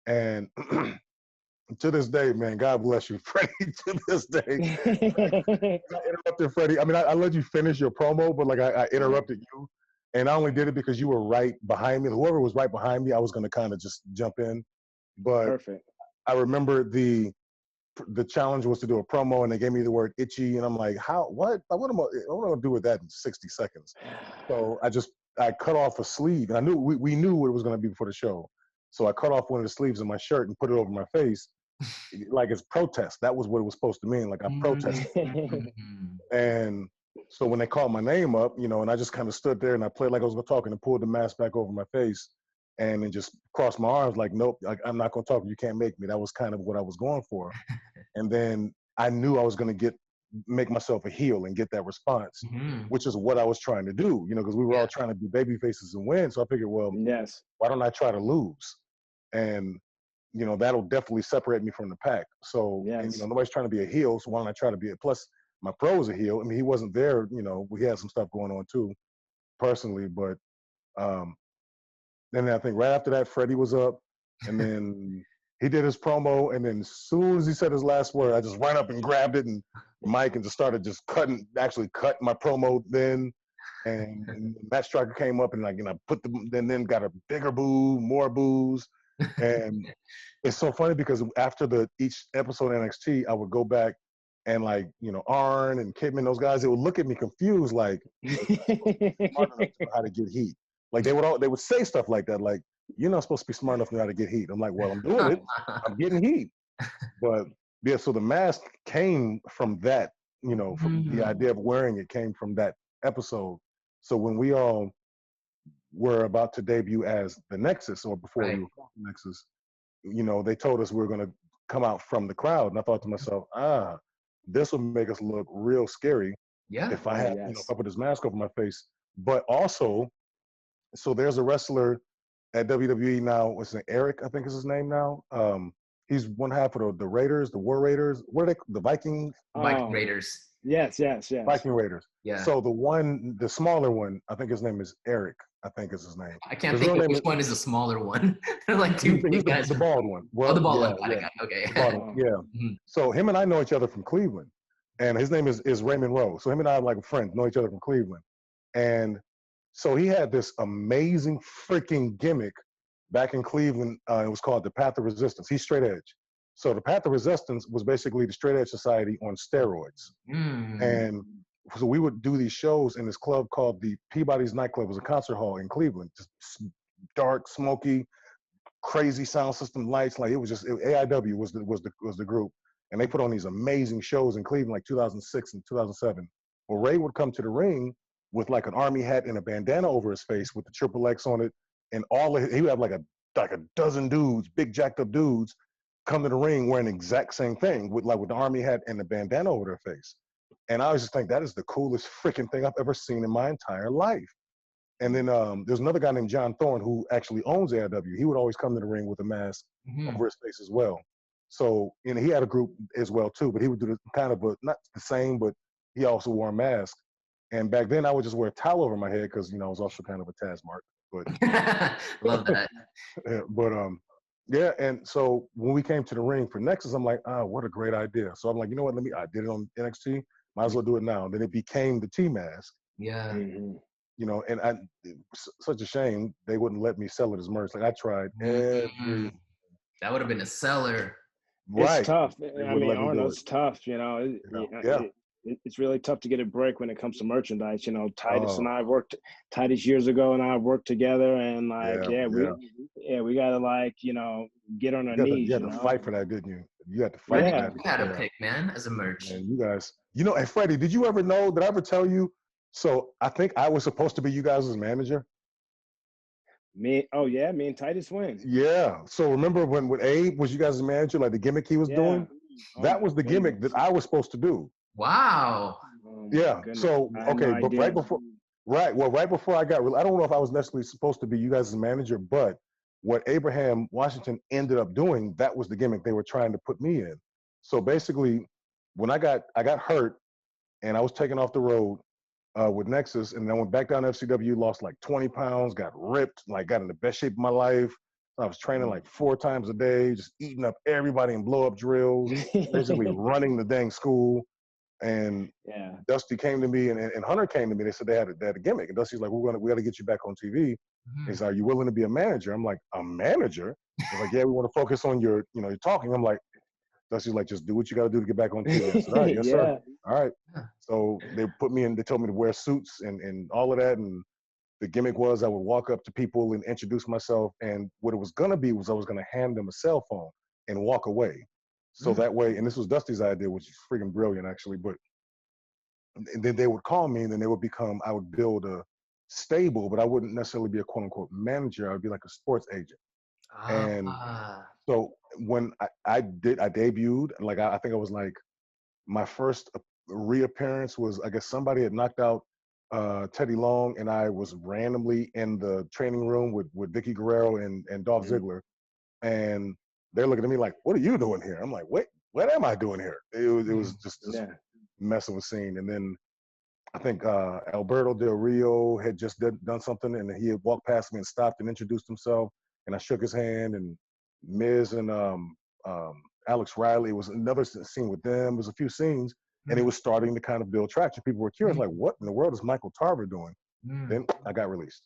and to this day, man, God bless you, Freddie. To this day, I interrupted Freddie. I mean, I let you finish your promo, but like I interrupted you, and I only did it because you were right behind me. Whoever was right behind me, I was going to kind of just jump in, but Perfect. I remember the challenge was to do a promo, and they gave me the word itchy, and I'm like, how? What? What am I going to do with that in 60 seconds? So I cut off a sleeve, and I knew we knew what it was going to be before the show. So I cut off one of the sleeves of my shirt and put it over my face, like it's protest. That was what it was supposed to mean. Like I protested, Mhm. and so when they called my name up, and I just kind of stood there and I played like I was going to talk, and pulled the mask back over my face, and then just crossed my arms like, nope, like I'm not going to talk. You can't make me. That was kind of what I was going for. And then I knew I was going to make myself a heel and get that response, Mhm. which is what I was trying to do, because we were Yeah. all trying to be baby faces and win. So I figured, well, Yes. why don't I try to lose? And that'll definitely separate me from the pack. So, and Yes. nobody's trying to be a heel, so why don't I try to be a plus? My pro was a heel. I mean, he wasn't there. We had some stuff going on too, personally. But um, then I think right after that, Freddie was up, and then he did his promo, and then as soon as he said his last word, I just ran up and grabbed it and Mike and just started just actually cut my promo then. And Matt Striker came up and put then got a bigger boo, more boos, and it's so funny because after each episode of NXT, I would go back and Arn and Kidman, those guys, they would look at me confused, like, smart enough to know how to get heat. Like they would say stuff like that, like, you're not supposed to be smart enough to know how to get heat. I'm like, well, I'm doing it. I'm getting heat. But yeah, so the mask came from that, from the Mhm. idea of wearing it came from that episode. So when we all were about to debut as the Nexus, or before we Right. were called the Nexus, they told us we were going to come out from the crowd. And I thought to myself, this will make us look real scary Yeah. if I Oh have, if yes. I put this mask over my face. But also, so there's a wrestler at WWE now. What's his name? Eric, I think is his name now. He's one half of the Raiders, the War Raiders. What are they? The Vikings? Viking Oh Raiders. yes. Viking Raiders. Yeah. So the smaller one, I think his name is Eric. I think is his name. I can't His think real of name which is one is the smaller one. They're like he's two he's big guys the from. bald one. Oh, the Well, bald yeah, one. Got it. yeah, Got it. Okay. the bald one. Oh. Yeah. Mhm. So him and I know each other from Cleveland, and his name is Raymond Rowe. So him and I are like friends, know each other from Cleveland, and so he had this amazing freaking gimmick back in Cleveland. It was called the Path of Resistance. He's straight edge. So the Path of Resistance was basically the Straight Edge Society on steroids. Mm. And so we would do these shows in this club called the Peabody's Nightclub. It was a concert hall in Cleveland, just dark, smoky, crazy sound system lights. Like it was just AIW was the group, and they put on these amazing shows in Cleveland, like 2006 and 2007. Well, Ray would come to the ring with like an army hat and a bandana over his face with the triple X on it, and he would have like a dozen dudes, big jacked up dudes, come to the ring wearing the exact same thing with the army hat and the bandana over their face. And I always just think that is the coolest freaking thing I've ever seen in my entire life. And then there's another guy named John Thorne who actually owns AIW. He would always come to the ring with a mask over his face as well. So, and he had a group as well too, but he would do kind of not the same, but he also wore a mask. And back then I would just wear a towel over my head because, I was also kind of a Tazmark. But love that. But yeah, and so when we came to the ring for Nexus, I'm like, what a great idea. So I'm like, you know what, I did it on NXT, might as well do it now. And then it became the T-Mask. Yeah. And it's such a shame they wouldn't let me sell it as merch. Like I tried every. That would have been a seller. Right. It's tough. I mean, Arnold, it's tough. It's really tough to get a break when it comes to merchandise. Titus and I Titus years ago and I worked together, and we gotta get on our knees. You had to fight for that, didn't you? You had to fight for that. You had a pick, man, as a merch. And you guys, and Freddie, did you ever know? Did I ever tell you? So I think I was supposed to be you guys' manager. Me and Titus win. Yeah. So remember when Abe was you guys' manager, like the gimmick he was doing? That was the gimmick that I was supposed to do. Wow. Yeah. So okay, but right before I got, I don't know if I was necessarily supposed to be you guys' manager, but what Abraham Washington ended up doing, that was the gimmick they were trying to put me in. So basically, when I got hurt and I was taken off the road with Nexus, and then I went back down to FCW, lost like 20 pounds, got ripped, like got in the best shape of my life. I was training like 4 times a day, just eating up everybody in blow-up drills, basically running the dang school. And Dusty came to me, and Hunter came to me. They said they had a gimmick, and Dusty's like, we got to get you back on TV. He said, are you willing to be a manager? I'm like, a manager? He's like, yeah, we want to focus on your talking. I'm like, Dusty's like, just do what you got to do to get back on TV. I said, all right, yes, sir. All right. So they put me in, they told me to wear suits and all of that. And the gimmick was I would walk up to people and introduce myself. And what it was going to be was I was going to hand them a cell phone and walk away. So that way, and this was Dusty's idea, which is freaking brilliant, actually. But and then they would call me, and then I would build a stable, but I wouldn't necessarily be a quote unquote manager. I would be like a sports agent. And so when I debuted, like I think I was like, my first reappearance was, I guess somebody had knocked out Teddy Long, and I was randomly in the training room with Vicky Guerrero and Dolph Ziggler, and they're looking at me like, "What are you doing here?" I'm like, "Wait, what am I doing here?" It was just this mess of a scene. And then I think Alberto Del Rio had just done something, and he had walked past me and stopped and introduced himself, and I shook his hand. And Miz and Alex Riley, it was another scene with them. There was a few scenes, and it was starting to kind of build traction. People were curious, like, what in the world is Michael Tarver doing? Then I got released.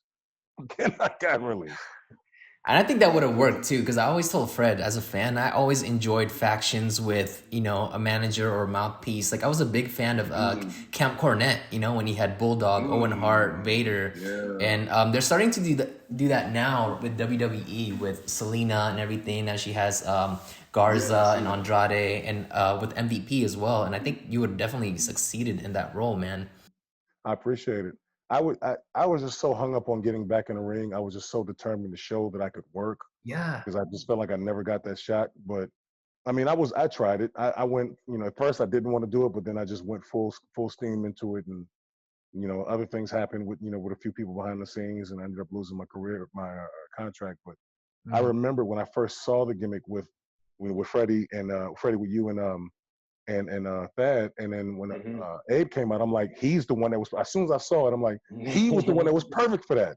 And I think that would have worked too, because I always told Fred, as a fan, I always enjoyed factions with, a manager or mouthpiece. Like I was a big fan of Camp Cornette, when he had Bulldog, Owen Hart, Vader. Yeah. And they're starting to do that now with WWE, with Selena and everything. Now she has Garza and Andrade, and with MVP as well. And I think you would definitely succeeded in that role, man. I appreciate it. I was just so hung up on getting back in the ring. I was just so determined to show that I could work. Yeah. Because I just felt like I never got that shot. But I mean, I tried it. I went, at first I didn't want to do it, but then I just went full steam into it. And, other things happened with a few people behind the scenes, and I ended up losing my career, my contract. But I remember when I first saw the gimmick with Freddie and Freddie with you and Thad, and then when Abe came out, I'm like, he's the one that was. As soon as I saw it, I'm like, he was the one that was perfect for that.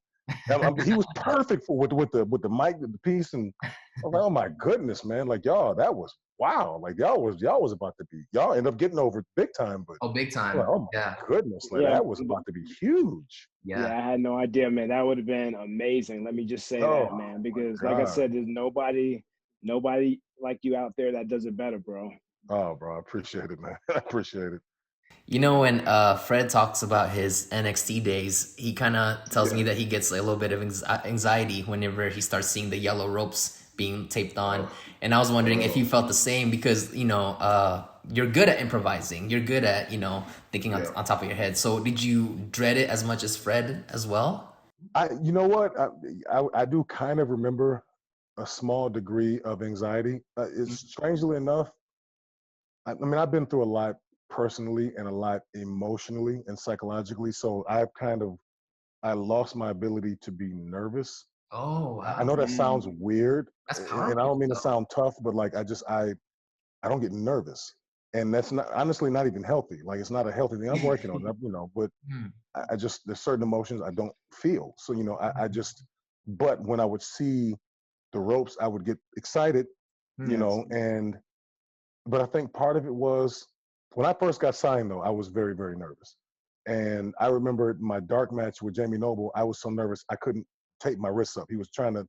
He was perfect for with the mic, the piece, and I was like, oh my goodness, man, like y'all, that was wow, like y'all was about to be, y'all end up getting over big time, but big time, like, oh my goodness, like that was about to be huge. Yeah, I had no idea, man. That would have been amazing. Let me just say that, man, because like I said, there's nobody Nobody like you out there that does it better, bro. Oh, bro, I appreciate it, man. I appreciate it. You know, when Fred talks about his NXT days, he kind of tells me Yeah. that he gets a little bit of anxiety whenever he starts seeing the yellow ropes being taped on. And I was wondering if you felt the same because, you're good at improvising. You're good at, thinking Yeah. on top of your head. So did you dread it as much as Fred as well? You know what? I do kind of remember a small degree of anxiety. It's strangely enough, I mean, I've been through a lot personally and a lot emotionally and psychologically. So I lost my ability to be nervous. Oh, I know wow. that sounds weird, That's and I powerful, don't mean to though. sound tough, but like I don't get nervous, and that's not honestly not even healthy. Like it's not a healthy thing. I'm working on it, but Hmm. I just there's certain emotions I don't feel. So I just but when I would see the ropes, I would get excited, Yes. and but I think part of it was when I first got signed though, I was very, very nervous. And I remember my dark match with Jamie Noble, I was so nervous I couldn't tape my wrists up. He was trying to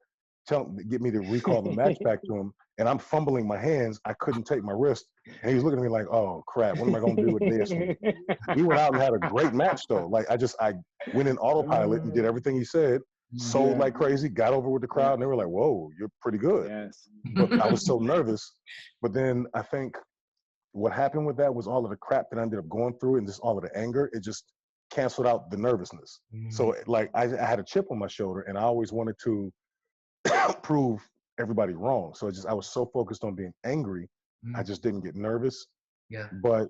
get me to recall the match back to him, and I'm fumbling my hands. I couldn't tape my wrist, and he was looking at me like, "Oh crap, what am I gonna do with this?" And we went out and had a great match though. Like I went in autopilot and did everything he said, sold Yeah. like crazy, got over with the crowd, and they were like, "Whoa, you're pretty good." Yes. But I was so nervous. But then I think what happened with that was all of the crap that I ended up going through and just all of the anger, it just canceled out the nervousness. So like I had a chip on my shoulder and I always wanted to prove everybody wrong. So I was so focused on being angry, I just didn't get nervous. Yeah. But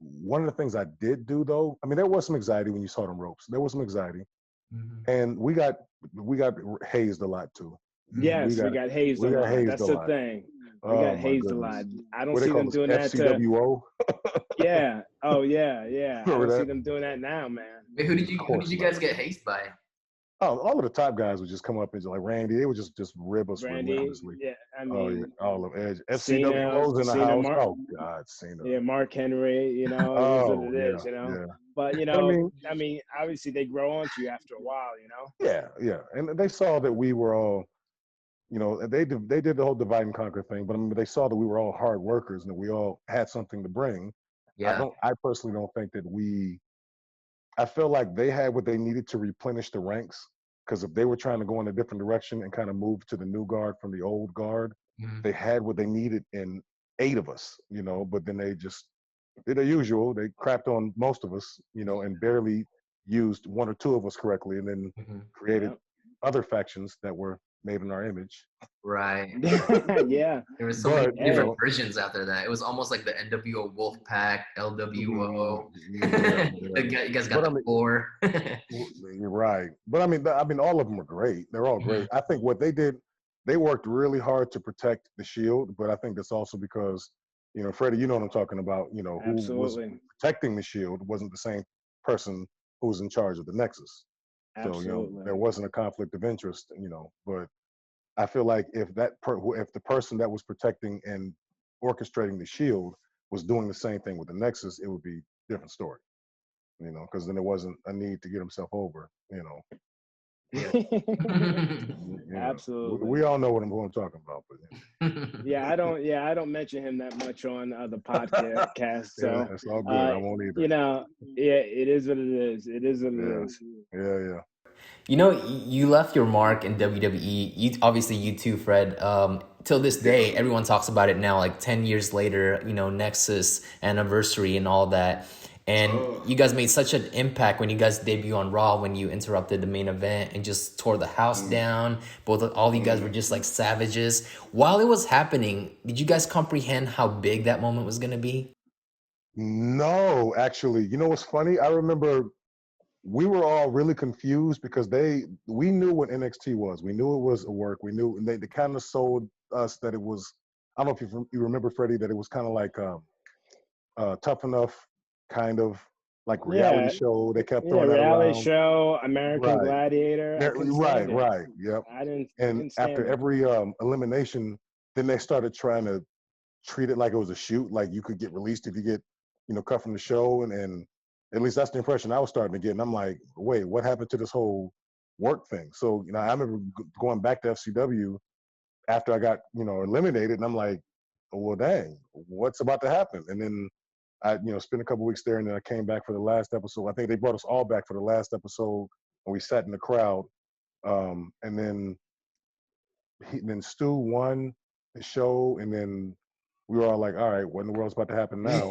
one of the things I did do though, I mean, there was some anxiety when you saw them ropes. There was some anxiety, and we got hazed a lot too. We Yes, we got got hazed a we got lot. hazed That's a the lot. thing. We Oh got my hazed a lot. goodness. I don't What they see call them this doing that to. FCWO? Yeah. Oh yeah, yeah. I Remember don't see that? them doing that now, man. Wait, Of who did course you not. guys get hazed by? Oh, all of the top guys would just come up and just like Randy. They would just rib us Randy. relentlessly. Yeah. I Oh yeah, mean, all of Edge. Cena, FCWO's in the Cena, house. Mark. Oh God, Cena. Yeah, Mark Henry. It is what Oh it yeah, is. yeah. But But I mean, obviously they grow onto you after a while. yeah, yeah. And they saw that we were all, they did the whole divide and conquer thing. But I mean, they saw that we were all hard workers and that we all had something to bring. Yeah. I personally don't think that I feel like they had what they needed to replenish the ranks. Because if they were trying to go in a different direction and kind of move to the new guard from the old guard, they had what they needed in 8 of us, but then they just did their usual. They crapped on most of us, and barely used one or two of us correctly, and then created Yep. other factions that were made in our image. Right. Yeah. There were so many But, different Hey. versions after that. It was almost like the NWO Wolfpack, LWO. yeah, yeah. You guys got But I the mean, four. you're right. But I mean, all of them were great. They're all great. I think what they did, they worked really hard to protect the Shield. But I think that's also because, Freddie, you know what I'm talking about. Who was Absolutely. protecting the Shield wasn't the same person who was in charge of the Nexus. So Absolutely. there wasn't a conflict of interest. But I feel like if if the person that was protecting and orchestrating the Shield was doing the same thing with the Nexus, it would be a different story. Because then there wasn't a need to get himself over. But Absolutely. we all know what I'm talking about. But Yeah, I don't. Yeah, I don't mention him that much on the podcast. yeah, So, it's all good. I won't either. yeah, it is what it is. It is what Yeah, it is. yeah. You left your mark in WWE. Obviously you too, Fred. Till this day, everyone talks about it now, like 10 years later, Nexus anniversary and all that. And you guys made such an impact when you guys debut on Raw, when you interrupted the main event and just tore the house down. All you guys were just like savages. While it was happening, did you guys comprehend how big that moment was gonna be? No, actually, you know what's funny? I remember we were all really confused because we knew what NXT was. We knew it was a work. We knew, and they kind of sold us that it was. I don't know if you remember, Freddie, that it was kind of like Tough Enough, kind of like reality Yeah, show. They kept yeah. throwing that Reality around. show, American Right. Gladiator. I couldn't stand it. Right. Yep. I didn't. And Couldn't after stand it. every elimination, then they started trying to treat it like it was a shoot, like you could get released if you get, cut from the show, and at least that's the impression I was starting to get. And I'm like, wait, what happened to this whole work thing? So, I remember going back to FCW after I got, eliminated, and I'm like, well, dang, what's about to happen? And then I, spent a couple weeks there, and then I came back for the last episode. I think they brought us all back for the last episode, and we sat in the crowd. And then Stu won the show, and then we were all like, all right, what in the world's about to happen now?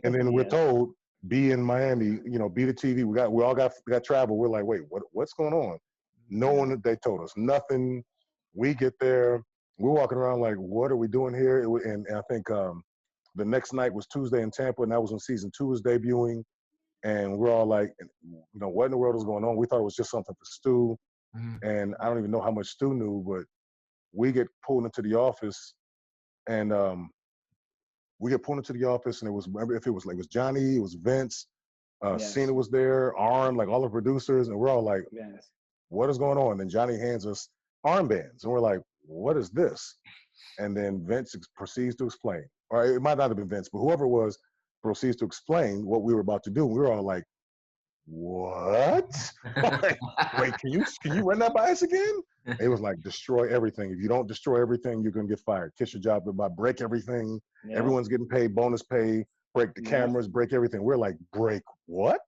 And then we're told, be in Miami, be the TV. We all got travel. We're like, wait, what's going on? No one, they told us nothing. We get there, we're walking around like, what are we doing here? And I think the next night was Tuesday in Tampa, and that was when season 2 was debuting. And we're all like, what in the world is going on? We thought it was just something for Stu. And I don't even know how much Stu knew, but we get pulled into the office, and and it was, remember, if it was Johnny, it was Vince, Cena was there, Arn, like all the producers, and we're all like, what is going on? And Johnny hands us armbands, and we're like, what is this? And then Vince proceeds to explain, or it might not have been Vince, but whoever it was proceeds to explain what we were about to do. And we were all like, what? Like, wait, can you run that by us again? It was like, destroy everything. If you don't destroy everything, you're gonna get fired. Kiss your job goodbye. Break everything. Everyone's getting paid bonus pay. Break the cameras. Break everything. We're like, break what?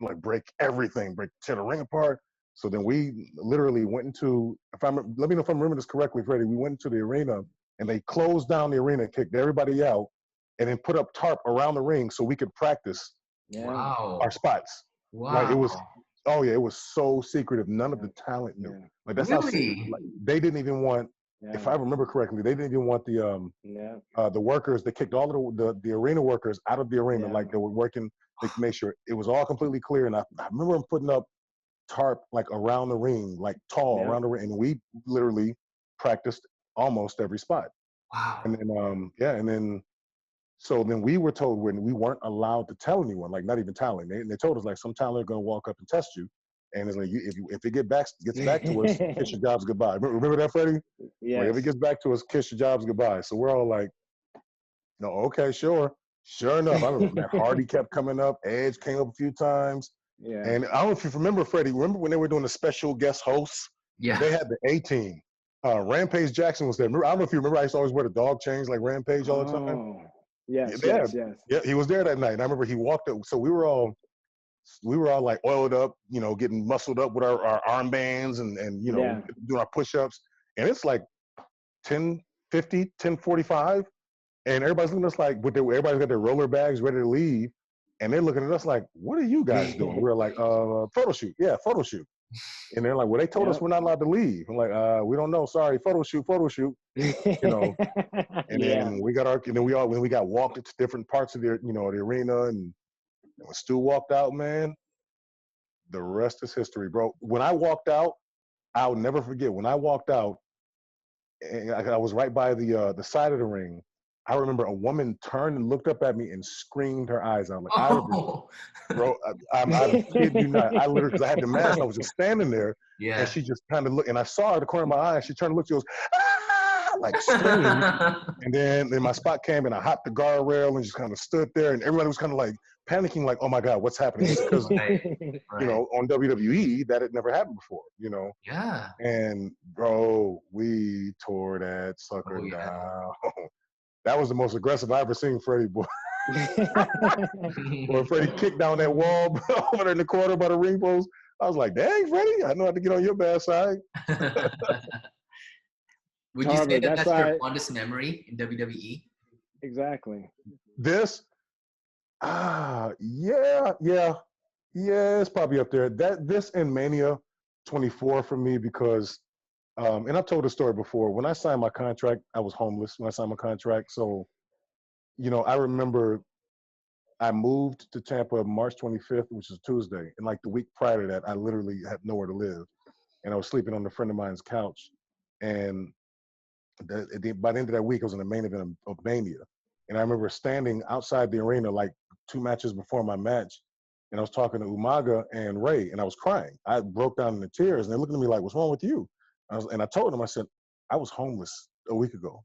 I'm like, break everything. Tear the ring apart. So then we literally went into, let me know if I'm remembering this correctly, Freddie. We went into the arena, and they closed down the arena, kicked everybody out, and then put up tarp around the ring so we could practice our spots. Wow. Like, it was, it was so secretive. None of the talent knew. Like, that's how secretive. Like, they didn't even want, if I remember correctly, they didn't even want the workers. They kicked all of the arena workers out of the arena. Like, they were working to make sure it was all completely clear. And I remember them putting up tarp like around the ring, like tall around the ring, and we literally practiced almost every spot. Wow. And then so then we were told, when we weren't allowed to tell anyone, like not even talent. They told us, like, some talent are gonna walk up and test you, and it's like, if it gets back to us, kiss your jobs goodbye. Remember that, Freddie? Yeah. Like, if it gets back to us, kiss your jobs goodbye. So we're all like, no, okay, sure. Sure enough, I remember that Hardy kept coming up. Edge came up a few times. Yeah. And I don't know if you remember, Freddie. Remember when they were doing the special guest hosts? Yeah. They had the A-Team. Rampage Jackson was there. Remember, I don't know if you remember, I used to always wear the dog chains like Rampage all the time. Yes. Yeah, he was there that night. And I remember he walked up. So we were all like oiled up, getting muscled up with our armbands and doing our push-ups. And it's like 10:50, 10:45. And everybody's looking at us like, everybody's got their roller bags ready to leave. And they're looking at us like, what are you guys doing? We're like, photo shoot. Yeah, photo shoot. And they're like, well, they told us we're not allowed to leave. I'm like, we don't know. Sorry, photo shoot. And then we got when we got walked to different parts of the arena, and when Stu walked out, man, the rest is history, bro. When I walked out, I'll never forget. When I walked out, and I was right by the side of the ring. I remember a woman turned and looked up at me and screamed her eyes out. Like, bro, I kid you not. I literally, because I had the mask, I was just standing there, and she just kind of looked, and I saw her at the corner of my eye. She turned to look, she goes, ah, like screamed. And then my spot came, and I hopped the guardrail and just kind of stood there, and everybody was kind of like panicking, like, oh my God, what's happening? Because on WWE, that had never happened before, Yeah. And bro, we tore that sucker down. That was the most aggressive I ever seen Freddie, boy. When Freddie kicked down that wall over there in the corner by the ring post, I was like, dang, Freddie, I know how to get on your bad side. Would you say that's your fondest memory in WWE? Exactly. This? Yeah, it's probably up there. This and Mania 24 for me, because and I've told the story before. When I signed my contract, I was homeless when I signed my contract. So, I remember I moved to Tampa March 25th, which is Tuesday. And like the week prior to that, I literally had nowhere to live. And I was sleeping on a friend of mine's couch. And by the end of that week, I was in the main event of Mania. And I remember standing outside the arena like 2 matches before my match. And I was talking to Umaga and Ray, and I was crying. I broke down into tears, and they're looking at me like, what's wrong with you? And I told them, I said, I was homeless a week ago.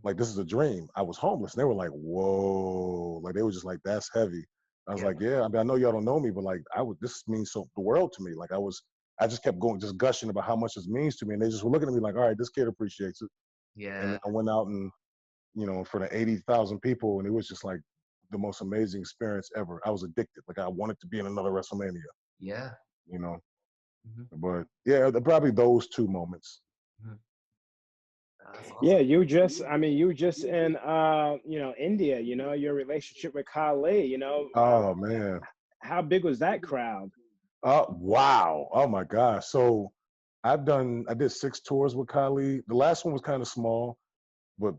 Like, this is a dream. I was homeless. And they were like, whoa. Like, they were just like, that's heavy. I was like, yeah, I mean, I know y'all don't know me, but like, this means the world to me. Like, I just kept going, just gushing about how much this means to me. And they just were looking at me like, all right, this kid appreciates it. And Yeah. then I went out and, for the 80,000 people, and it was just like the most amazing experience ever. I was addicted. Like I wanted to be in another WrestleMania, Yeah. you know. Hmm. But yeah, probably those two moments. Hmm. That's Yeah, awesome. you were just in India, your relationship with Kali, Oh man. how big was that crowd? Oh wow. Oh my gosh. So I did 6 tours with Kylie. The last one was kind of small, but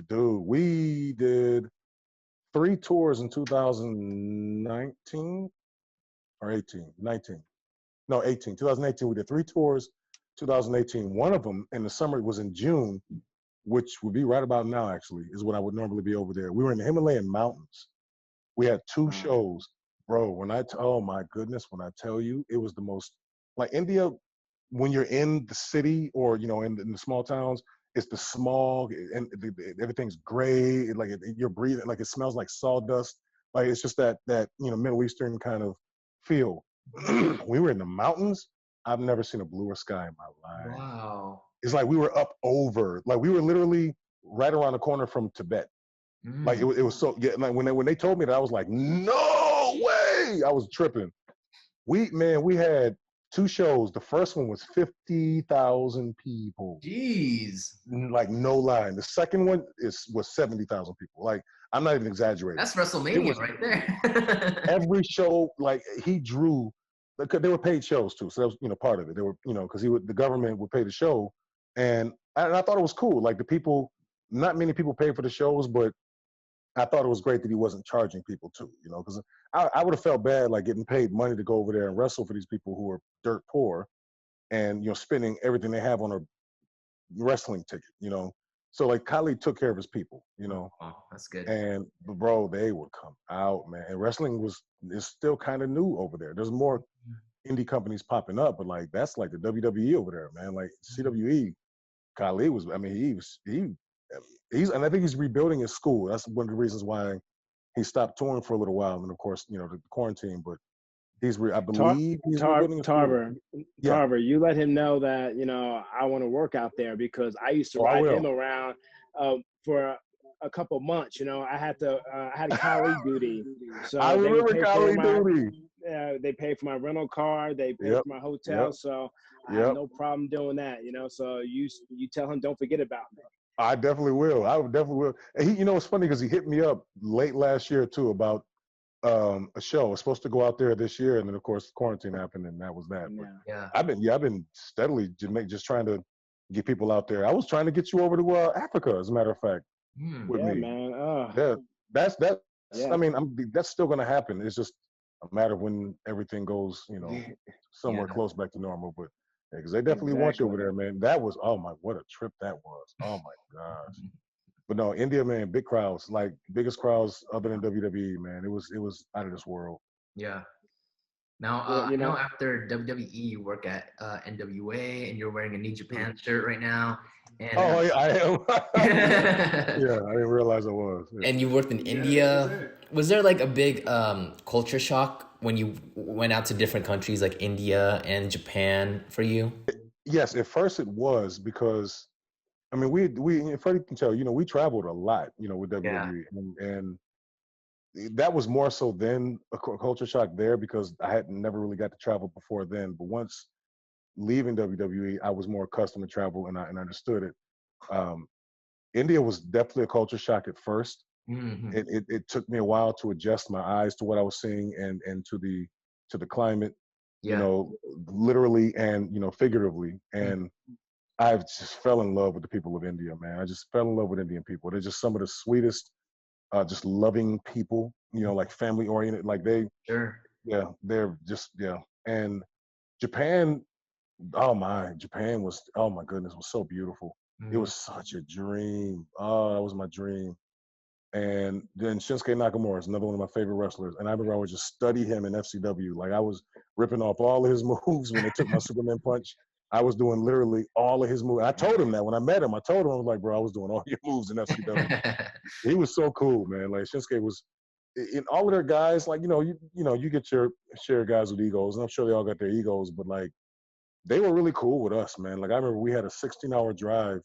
dude, we did 3 tours in 2019 or 18, 19. No, 18. 2018. We did 3 tours. 2018. One of them in the summer was in June, which would be right about now. Actually, is when I would normally be over there. We were in the Himalayan mountains. We had two Wow. shows, bro. Oh my goodness, when I tell you, it was the most like India. When you're in the city or in the small towns, it's the smog and everything's gray. You're breathing like it smells like sawdust. Like it's just that Middle Eastern kind of feel. We were in the mountains. I've never seen a bluer sky in my life. Wow. It's like we were up over, like we were literally right around the corner from Tibet. Like Mm. it was so yeah. Like when they told me that, I was like, no way! I was tripping. We had 2 shows. The first one was 50,000 people. Jeez. Like no line. The second one was 70,000 people. Like I'm not even exaggerating. That's It WrestleMania was right there. every show. Like he drew. They were paid shows too, so that was part of it. They were because the government would pay the show, and I thought it was cool. Like the people, not many people paid for the shows, but I thought it was great that he wasn't charging people too, because I would have felt bad like getting paid money to go over there and wrestle for these people who are dirt poor and spending everything they have on a wrestling ticket. So like Kali took care of his people. Oh, that's good. And bro, they would come out, man. And wrestling is still kind of new over there. There's more indie companies popping up, but like that's like the WWE over there, man. Like CWE, Kali was. I mean, he's and I think he's rebuilding his school. That's one of the reasons why he stopped touring for a little while, and of course, the quarantine. But I Tar- believe he's rebuilding a school. Yeah. Tarver, you let him know that I want to work out there because I used to Oh, I ride him will. around for a couple months. I had colleague duty, I so they would remember pay for Kali my Duty. they paid for my rental car, they paid Yep. for my hotel, Yep. so I have Yep. no problem doing that. So you tell him don't forget about me. I definitely will. I definitely will. And it's funny because he hit me up late last year too about a show. I was supposed to go out there this year, and then of course quarantine happened, and that was that. But Yeah. Yeah. I've been steadily just trying to get people out there. I was trying to get you over to Africa, as a matter of fact, Hmm. with Yeah, me. man. Yeah, that's I Yeah. mean, that's still going to happen. It's just a matter of when everything goes, somewhere Yeah. close back to normal. But because they definitely want you over Exactly. there, man. That was what a trip that was. Oh my gosh. But no, India, man, big crowds, like biggest crowds other than WWE, man. It was out of this world. Yeah. Now, Well, I know after WWE, you work at NWA, and you're wearing a New Japan shirt right now. And Oh yeah, I am. and Yeah, I didn't realize I was. Yeah. you worked in India. Was there like a big culture shock when you went out to different countries like India and Japan for you? Yes, at first it was because I mean and Freddie can tell, we traveled a lot, with Yeah. WWE, and that was more so then a culture shock there because I had never really got to travel before then. But once leaving WWE, I was more accustomed to travel and I understood it. Um, India was definitely a culture shock at first. Hmm. It took me a while to adjust my eyes to what I was seeing and to the climate, Yeah. literally and figuratively. Mm. And I just fell in love with the people of India, man. I just fell in love with Indian people. They're just some of the sweetest, just loving people. Like family oriented. Like Sure. they're just And Japan, oh my, Japan was oh my goodness, was so beautiful. It Hmm. was such a dream. Oh, that was my dream. And then Shinsuke Nakamura is another one of my favorite wrestlers. And I remember I would just study him in FCW. Like I was ripping off all of his moves when they took my Superman punch. I was doing literally all of his moves. I told him that when I met him. I told him, I was like, bro, I was doing all your moves in FCW. He was so cool, man. Like Shinsuke was in all of their guys, like, you get your share of guys with egos, and I'm sure they all got their egos, but like they were really cool with us, man. Like I remember we had a 16-hour drive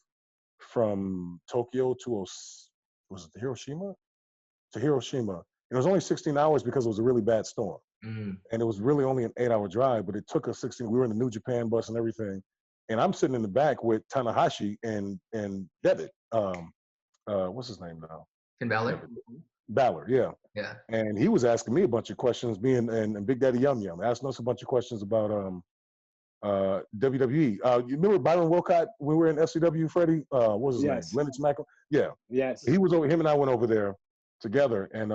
from Tokyo to was it Hiroshima? To Hiroshima. It was only 16 hours because it was a really bad storm. Mm. And it was really only an 8-hour drive, but it took us 16. We were in the New Japan bus and everything. And I'm sitting in the back with Tanahashi and Devitt. What's his name now? Finn Balor? Devitt. Balor, yeah. Yeah. And he was asking me a bunch of questions, me and Big Daddy Yum Yum, asking us a bunch of questions about WWE. You remember Byron Wilcott when we were in FCW, Freddie? What was his name? Lennox Michael? Yeah. Yes. He was over, him and I went over there together. And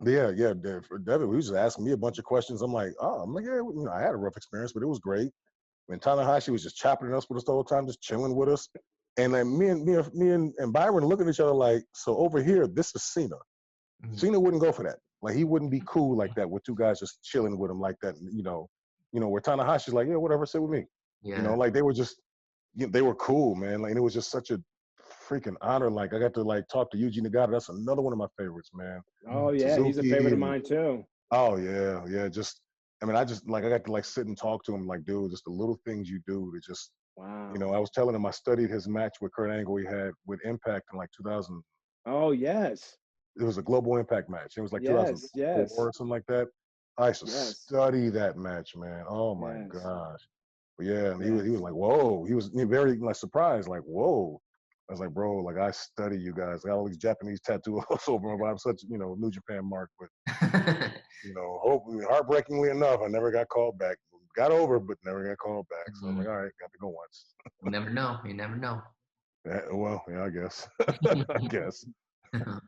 for Devin, he was just asking me a bunch of questions. I'm like, I had a rough experience, but it was great. And Tanahashi was just chopping it up with us the whole time, just chilling with us. And then me and Byron looking at each other like, so over here, this is Cena. Mhm. Cena wouldn't go for that. Like he wouldn't be cool like that with two guys just chilling with him like that. Where Tanahashi's like, yeah, whatever, sit with me. Yeah. Like they were just, they were cool, man. Like, and it was just such a freaking honor. Like I got to like talk to Yuji Nagata. That's another one of my favorites, man. Oh yeah, he's a favorite of mine too. Oh yeah. I got to like sit and talk to him, like, dude, just the little things you do to just, wow. I was telling him I studied his match with Kurt Angle he had with Impact in like 2000. Oh yes. It was a Global Impact match. It was like 2004 or something like that. I used to study that match, man. Oh my gosh. But yeah, and he was like, whoa. He was very like surprised, like, whoa. I was like, bro, like I study you guys. I got all these Japanese tattoos over me. I'm such, New Japan mark, but hopefully, heartbreakingly enough, I never got called back. Got over, but never got called back. So I'm like, all right, got to go once. You never know. You never know. Yeah, well, yeah, I guess. I guess.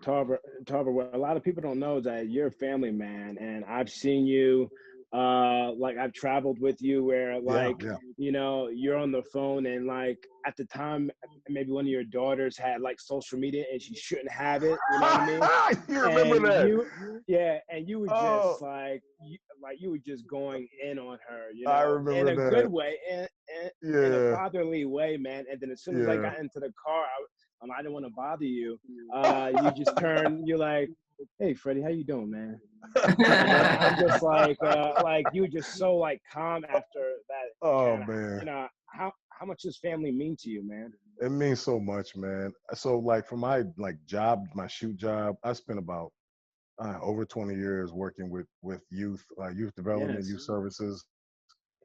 Tarver, what a lot of people don't know is that you're a family man, and I've seen you, like I've traveled with you where like, you're on the phone and like at the time, maybe one of your daughters had like social media and she shouldn't have it. You know what I mean? You remember and that? And you were just you were just going in on her, I remember in a good way, in a fatherly way, man. And then as soon as I got into the car, I didn't want to bother you. You just turn. You're like, "Hey, Freddie, how you doing, man?" I'm just like you were just so like calm after that. Oh man. How much does family mean to you, man? It means so much, man. So like for my like job, my shoot job, I spent about over 20 years working with youth development, youth services,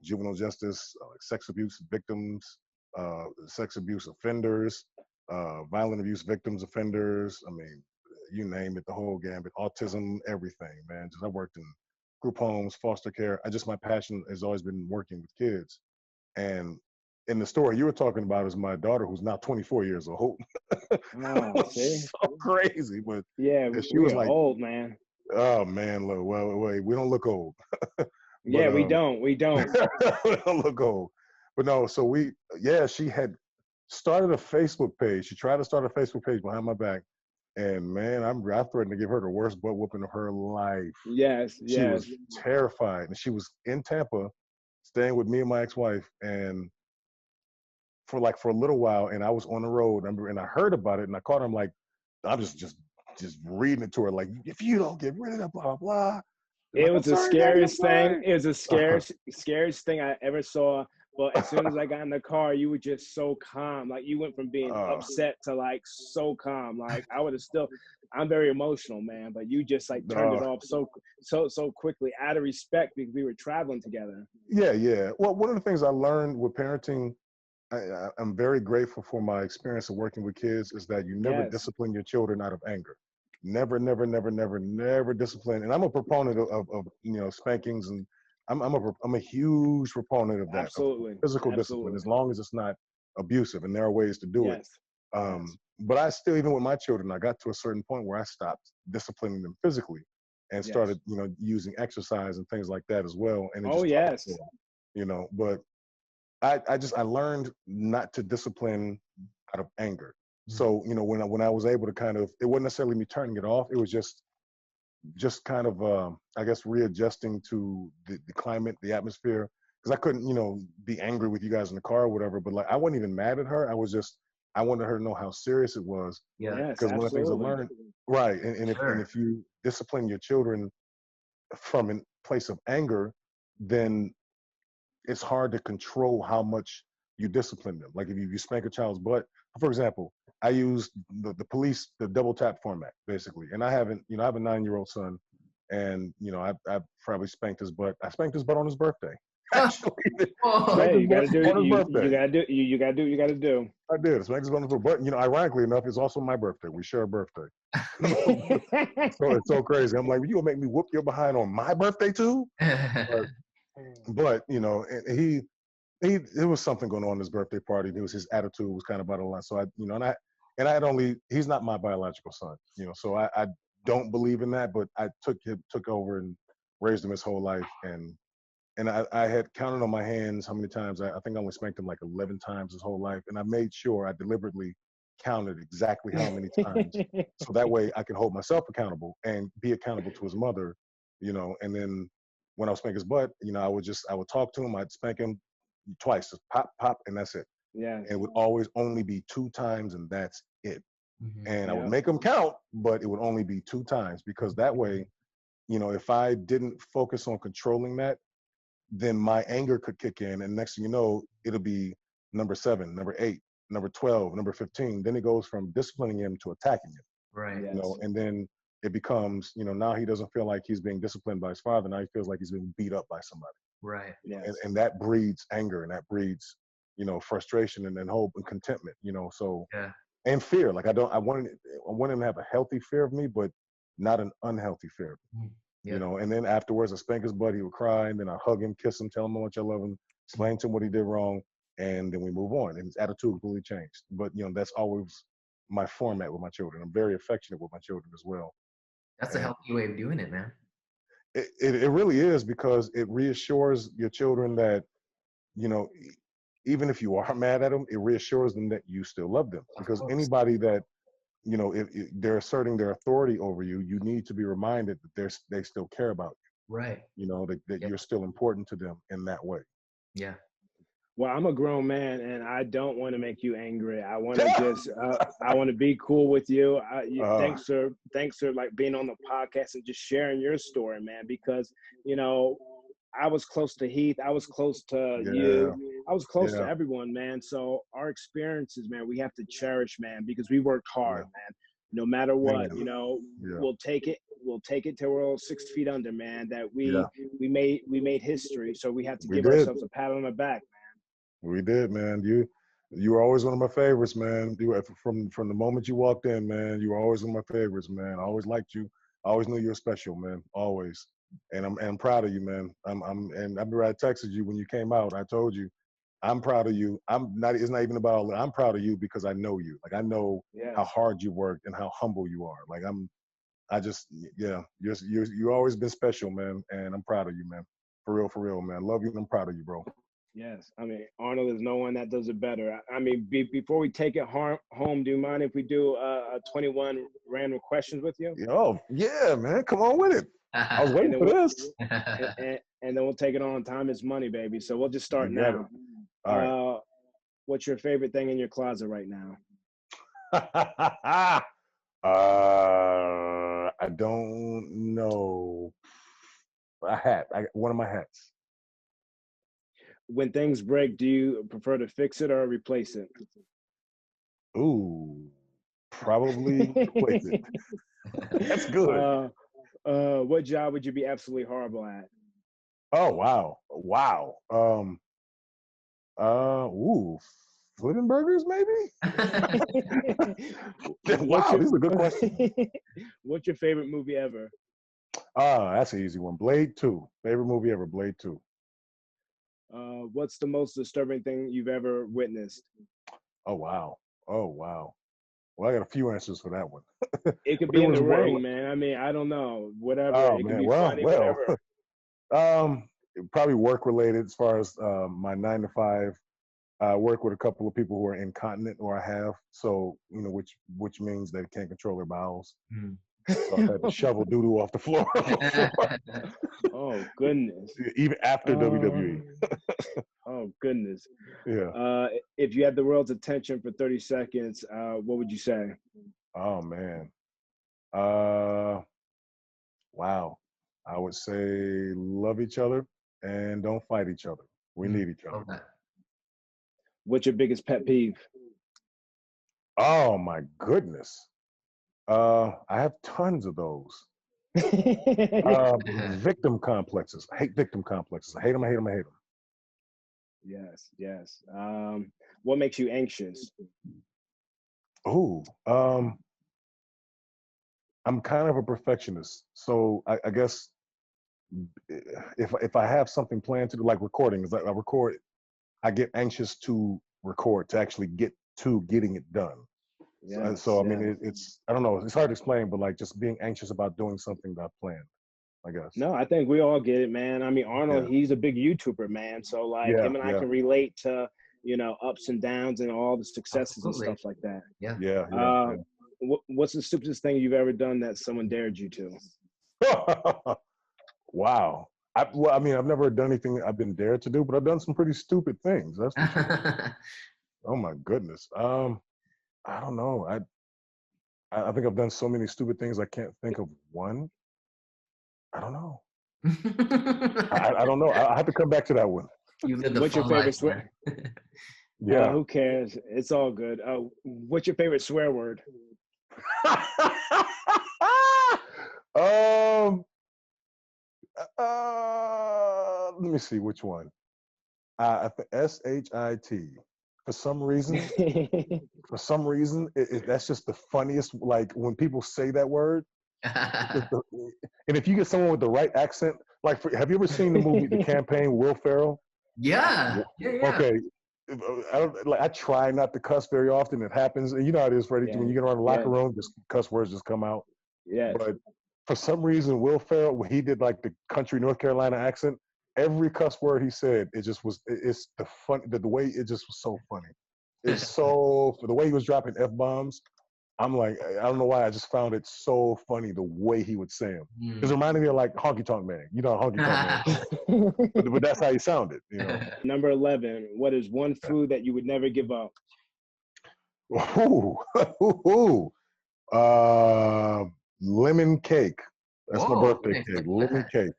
juvenile justice, sex abuse victims, sex abuse offenders, violent abuse victims, offenders. I mean, you name it, the whole gambit, autism, everything, man. Just I worked in group homes, foster care. My passion has always been working with kids. And in the story you were talking about is my daughter, who's now 24 years old. Oh, see? So crazy, but she was like old, man. Oh man, look, wait, we don't look old. But, we don't. We don't look old. But no, so she had started a Facebook page. She tried to start a Facebook page behind my back. And man, I threatened to give her the worst butt whooping of her life. Yes. She was terrified. And she was in Tampa, staying with me and my ex-wife. And for a little while, and I was on the road, and I heard about it, and I caught him like, I'm just reading it to her, like, if you don't get rid of that, blah, blah, blah. It was the scariest thing. It was the scariest thing I ever saw. But as soon as I got in the car, you were just so calm. Like you went from being upset to like so calm. Like I would have still. I'm very emotional, man. But you just like turned it off so quickly out of respect because we were traveling together. Yeah. Well, one of the things I learned with parenting, I'm very grateful for my experience of working with kids, is that you never discipline your children out of anger. Never discipline. And I'm a proponent of spankings, and I'm a huge proponent of that. Absolutely. Of physical discipline, as long as it's not abusive, and there are ways to do it. But I still, even with my children, I got to a certain point where I stopped disciplining them physically and started, using exercise and things like that as well. And but I learned not to discipline out of anger. So, when I was able to kind of, it wasn't necessarily me turning it off. It was just kind of, I guess, readjusting to the climate, the atmosphere. Because I couldn't, be angry with you guys in the car or whatever. But like, I wasn't even mad at her. I wanted her to know how serious it was. Yeah. Because one of the things I learned, right. And if you discipline your children from a place of anger, then it's hard to control how much you discipline them. Like if you spank a child's butt, for example, I use the police, the double tap format, basically. And I haven't, I have a 9-year-old son, and I probably spanked his butt. I spanked his butt on his birthday. Actually, hey, you gotta do on his you birthday. gotta do you gotta do what you gotta do. I did. Spanked his butt on his birthday. But ironically enough, it's also my birthday. We share a birthday. So it's so crazy. I'm like, you gonna make me whoop your behind on my birthday too? But and he there was something going on in his birthday party. It was his attitude was kind of out of line. So and I had only, he's not my biological son, so I don't believe in that, but I took over and raised him his whole life. And I had counted on my hands how many times, I think I only spanked him like 11 times his whole life. And I made sure I deliberately counted exactly how many times. So that way I can hold myself accountable and be accountable to his mother, and then when I would spank his butt, I would talk to him, I'd spank him twice, just pop, pop, and that's it. Yeah. And it would always only be 2 times, and that's it. And I would Yep. make them count, but it would only be 2 times, because that way, if I didn't focus on controlling that, then my anger could kick in, and next thing you know, it'll be number 7, number 8, number 12, number 15. Then it goes from disciplining him to attacking him. Right. Yes. And then it becomes, now he doesn't feel like he's being disciplined by his father. Now he feels like he's being beat up by somebody. Right. Yes. And that breeds anger, and that breeds, frustration, and then hope and contentment. So Yeah. and fear. Like I want him to have a healthy fear of me, but not an unhealthy fear of me. Yeah. And then afterwards, I spank his butt, he would cry, and then I hug him, kiss him, tell him how much I love him, explain to him what he did wrong, and then we move on. And his attitude completely changed. But that's always my format with my children. I'm very affectionate with my children as well. That's a healthy way of doing it, man. It really is, because it reassures your children that, even if you are mad at them, it reassures them that you still love them. Because anybody that, if they're asserting their authority over you, you need to be reminded that they still care about you. Right. That you're still important to them in that way. Yeah. Well, I'm a grown man, and I don't want to make you angry. I want to just, I want to be cool with you. Thanks for like being on the podcast and just sharing your story, man. Because I was close to Heath. I was close to you. I was close to everyone, man. So our experiences, man, we have to cherish, man, because we worked hard, man. No matter what, we'll take it. We'll take it till we're all 6 feet under, man. That we made history. So we have to give ourselves a pat on the back, man. We did, man. You were always one of my favorites, man. You were, from the moment you walked in, man. You were always one of my favorites, man. I always liked you. I always knew you were special, man. Always. And I'm proud of you, man. I remember I texted you when you came out. I told you, I'm proud of you. It's not even about, I'm proud of you because I know you. Like, I know how hard you worked and how humble you are. Like, you've always been special, man. And I'm proud of you, man. For real, man. Love you and I'm proud of you, bro. Yes. I mean, Arnold is no one that does it better. I mean, before we take it home, do you mind if we do 21 random questions with you? Oh, yeah, man. Come on with it. I was waiting for this. And then we'll take it on. Time is money, baby. So we'll just start now. All right. What's your favorite thing in your closet right now? I don't know. A hat. One of my hats. When things break, do you prefer to fix it or replace it? Ooh, probably replace it. That's good. What job would you be absolutely horrible at? Oh, wow. Flipping burgers, maybe? Wow, these are good questions. What's your favorite movie ever? That's an easy one. Blade 2. Favorite movie ever, Blade 2. What's the most disturbing thing you've ever witnessed? Oh, wow. Well, I got a few answers for that one. It could be in the ring, man. I mean, I don't know. Whatever. Oh, it man. Could be funny, whatever. Probably work related as far as my 9 to 5. I work with a couple of people who are incontinent, or I have, so which means they can't control their bowels. So I had to shovel doo-doo off the floor. Oh goodness! Even after WWE. Oh goodness! Yeah. If you had the world's attention for 30 seconds, what would you say? Oh man. Wow. I would say love each other and don't fight each other. We need each other. What's your biggest pet peeve? Oh my goodness. I have tons of those. Victim complexes. I hate victim complexes. I hate them. I hate them. I hate them. Yes, yes. What makes you anxious? Ooh, I'm kind of a perfectionist, so I guess if I have something planned to do, like recording, is like I record, I get anxious to record to actually get to getting it done. Yes, So I mean, yes. it's I don't know, it's hard to explain, but like just being anxious about doing something that I planned, I guess. No, I think we all get it, man. I mean, Arnold, Yeah, he's a big YouTuber, man. So like yeah, him and I yeah, can relate to, ups and downs and all the successes and Absolutely. stuff like that. Yeah. yeah, Uh, yeah, what's the stupidest thing you've ever done that someone dared you to? yeah. Wow. Well, I mean, I've never done anything I've been dared to do, but I've done some pretty stupid things. That's for sure. Oh my goodness. I don't know. I think I've done so many stupid things. I can't think of one. I don't know. I don't know. I have to come back to that one. You live the What's your fun life, favorite swear? man. Yeah. Who cares? It's all good. What's your favorite swear word? um. Let me see which one. SHIT. For some reason, that's just the funniest. Like when people say that word, and if you get someone with the right accent, like have you ever seen the movie The Campaign, Will Ferrell? Yeah. Yeah. Yeah. Okay, I try not to cuss very often. It happens, and you know how it is, Freddie. Yeah, When you get around the yeah, locker room, just cuss words just come out. yes. But for some reason, Will Ferrell, when he did like the country North Carolina accent, every cuss word he said, it just was. It's the fun. The way it just was so funny. It's so for the way he was dropping f-bombs. I'm like, I don't know why. I just found it so funny the way he would say them. Because it reminded me of like Honky Tonk Man. You know, Honky Tonk Man. But that's how he sounded. You know. Number 11. What is one food that you would never give up? Ooh, ooh, lemon cake. That's my Whoa. birthday Thanks cake. for Lemon that. cake.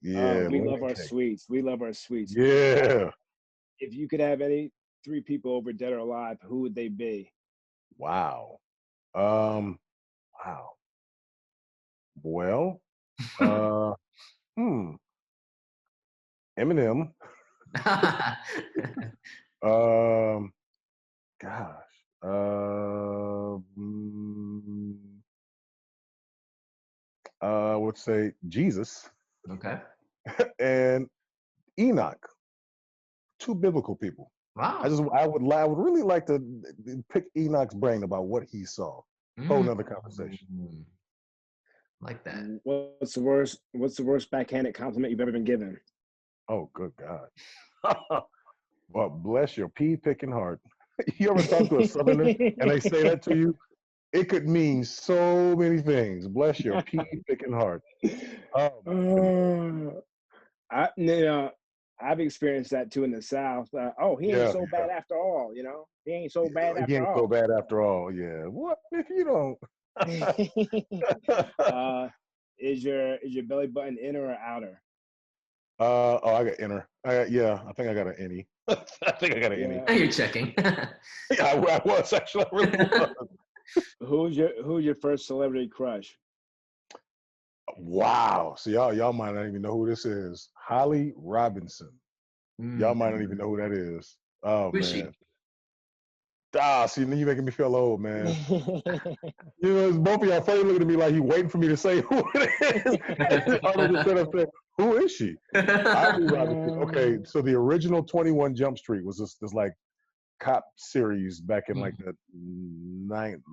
Yeah, We love lemon our cake. sweets. We love our sweets. Yeah. If you could have any three people over, dead or alive, who would they be? Wow. Um. Wow. Well. Uh. Hmm. Eminem. Um. Gosh. I would say Jesus Okay. and Enoch. Two biblical people. Wow. I would really like to pick Enoch's brain about what he saw. Whole Mm. nother conversation. Like that. What's the worst backhanded compliment you've ever been given? Oh, good God. Well, bless your pea picking heart. You ever talk to a Southerner and they say that to you? It could mean so many things. Bless your pea picking heart. Oh my goodness. I've experienced that too in the South. He ain't Yeah, so bad after all. He ain't so bad he after ain't so all. bad after all. Yeah. What if you don't? Is your belly button inner or outer? Oh, I got inner. I think I got an innie. I think I got an innie. Yeah. Now you're checking. Yeah, I was actually. I really was. Who's your first celebrity crush? Wow. So y'all might not even know who this is. Holly Robinson. Y'all might not even know who that is. Oh Who is she? man. See, now you're making me feel old, man. You know, both of y'all funny looking at me like you waiting for me to say who it is. I'm just trying to say, who is she? Holly Robinson. Okay, so the original 21 Jump Street was this like cop series back in like the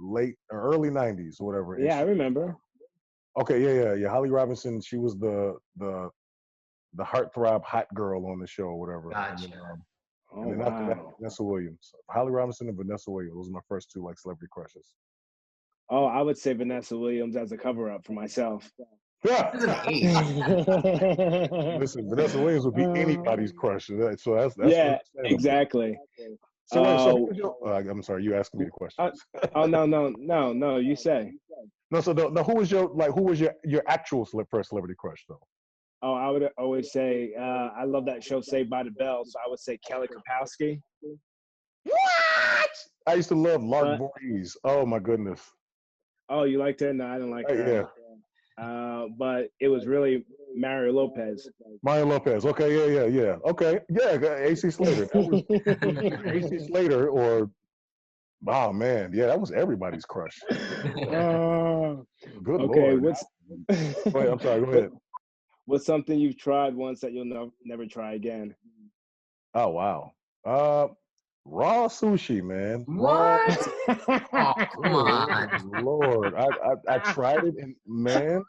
late or early 90s or whatever. Yeah, I remember. Okay, yeah. Holly Robinson, she was the heartthrob hot girl on the show or whatever. Gotcha. And Oh then after that, wow. Vanessa Williams. Holly Robinson and Vanessa Williams. Those are my first two like celebrity crushes. Oh, I would say Vanessa Williams as a cover up for myself. Doesn't age. Listen, Vanessa Williams would be anybody's crush. So that's Yeah, understandable. exactly. So wait, so who was your? I'm sorry, you asking me the Uh, questions. oh no, you say. No, so no, who was your actual first celebrity crush though? Oh, I would always say I love that show Saved by the Bell, so I would say Kelly Kapowski. What? I used to love Lark Voorhees. Oh my goodness. Oh, you liked her? No, I didn't like her. Yeah. But it was really Mario Lopez. Mario Lopez. Okay, yeah. Okay, yeah. AC Slater. That was either AC Slater or oh man, yeah, that was everybody's crush. Good okay, Lord. what's Go ahead. I'm sorry. Go ahead. What's something you've tried once that you'll never try again? Oh wow. Raw sushi, man. Raw. What? Oh, come on. Lord, I tried it, and man,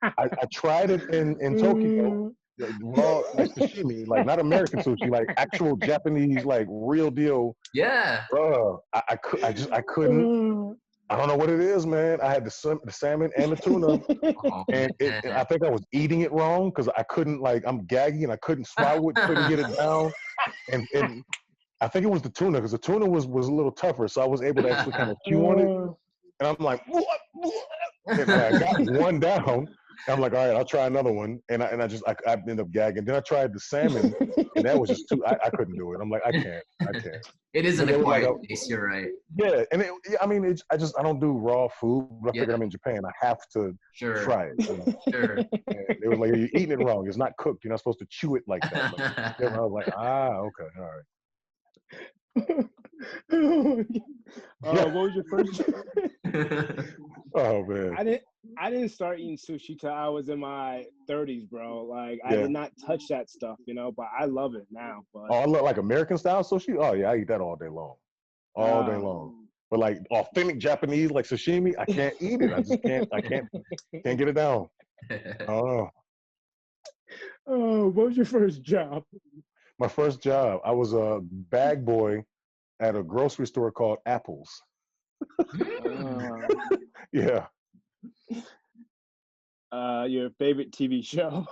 I tried it in Tokyo. Raw like sashimi, like not American sushi, like actual Japanese, like real deal. Yeah. I couldn't. I don't know what it is, man. I had the salmon and the tuna, Oh, and I think I was eating it wrong because I couldn't like I'm gaggy and I couldn't swallow it, couldn't get it down, and I think it was the tuna because the tuna was a little tougher, so I was able to actually kind of chew on it, and I'm like, what? And I got one down. I'm like, all right, I'll try another one, and I ended up gagging. Then I tried the salmon, and that was just too. I couldn't do it. I'm like, I can't. It is an But there was acquired taste. You're right. Yeah, and I don't do raw food, but I figured I'm in Japan. I have to try it. You know? Sure. And they were like, you're eating it wrong. It's not cooked. You're not supposed to chew it like that. Like, I was like, okay, all right. What was your first? Oh man, I didn't start eating sushi till I was in my 30s, bro. Like I did not touch that stuff, but I love it now. But I love like American style sushi. Oh yeah, I eat that all day long, all day long. But like authentic Japanese, like sashimi, I can't eat it. I just can't. I can't get it down. Oh. Oh, what was your first job? My first job, I was a bag boy at a grocery store called Apples. Yeah. Your favorite TV show?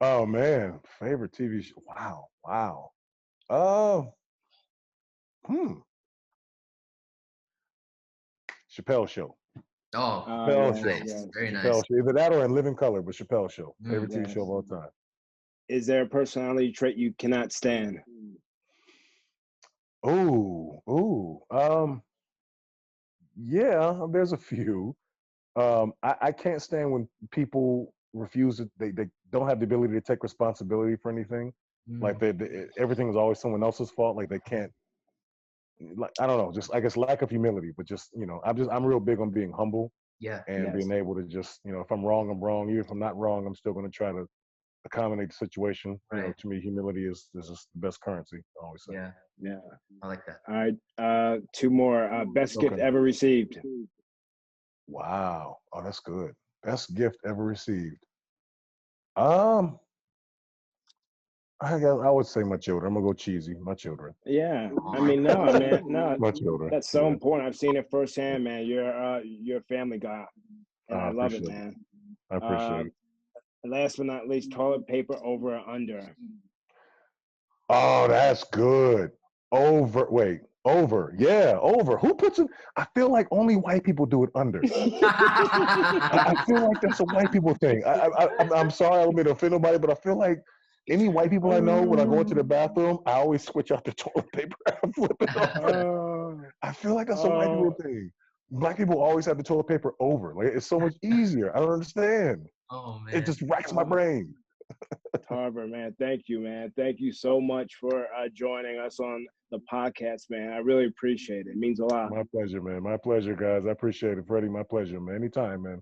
Oh man, favorite TV show. Wow. Oh, Chappelle Show. Oh, Chappelle Show. nice. Very Chappelle nice. Show. Either that or In Living Color, but Chappelle Show. Favorite TV show of all time. Is there a personality trait you cannot stand? Ooh. Yeah, there's a few. I can't stand when people refuse it. They don't have the ability to take responsibility for anything. Like everything is always someone else's fault. Like they can't. Like I don't know. Just I guess lack of humility. But just I'm real big on being humble. Yeah. And being able to just if I'm wrong, I'm wrong. Even if I'm not wrong, I'm still going to try to accommodate the situation. Right. To me, humility is just the best currency. I always say. Yeah. I like that. All right. Two more. Best gift ever received. Wow. Oh, that's good. Best gift ever received. I would say my children. I'm gonna go cheesy. My children. Yeah. I mean, no, man, no. My children. That's so important. I've seen it firsthand, man. You're a family guy, and I love it, man. I appreciate it. Last but not least, toilet paper over or under? Oh, that's good. Over. Yeah, over. Who puts it? I feel like only white people do it under. I feel like that's a white people thing. I'm sorry, I don't mean to offend nobody, but I feel like any white people I know, when I go into the bathroom, I always switch out the toilet paper and flip it over. I feel like that's a white people thing. Black people always have the toilet paper over. Like it's so much easier. I don't understand. Oh man, it just racks my brain. Tarver, man, thank you, man. Thank you so much for joining us on the podcast, man. I really appreciate it. It means a lot. My pleasure, man. My pleasure, guys. I appreciate it, Freddie. My pleasure, man. Anytime, man.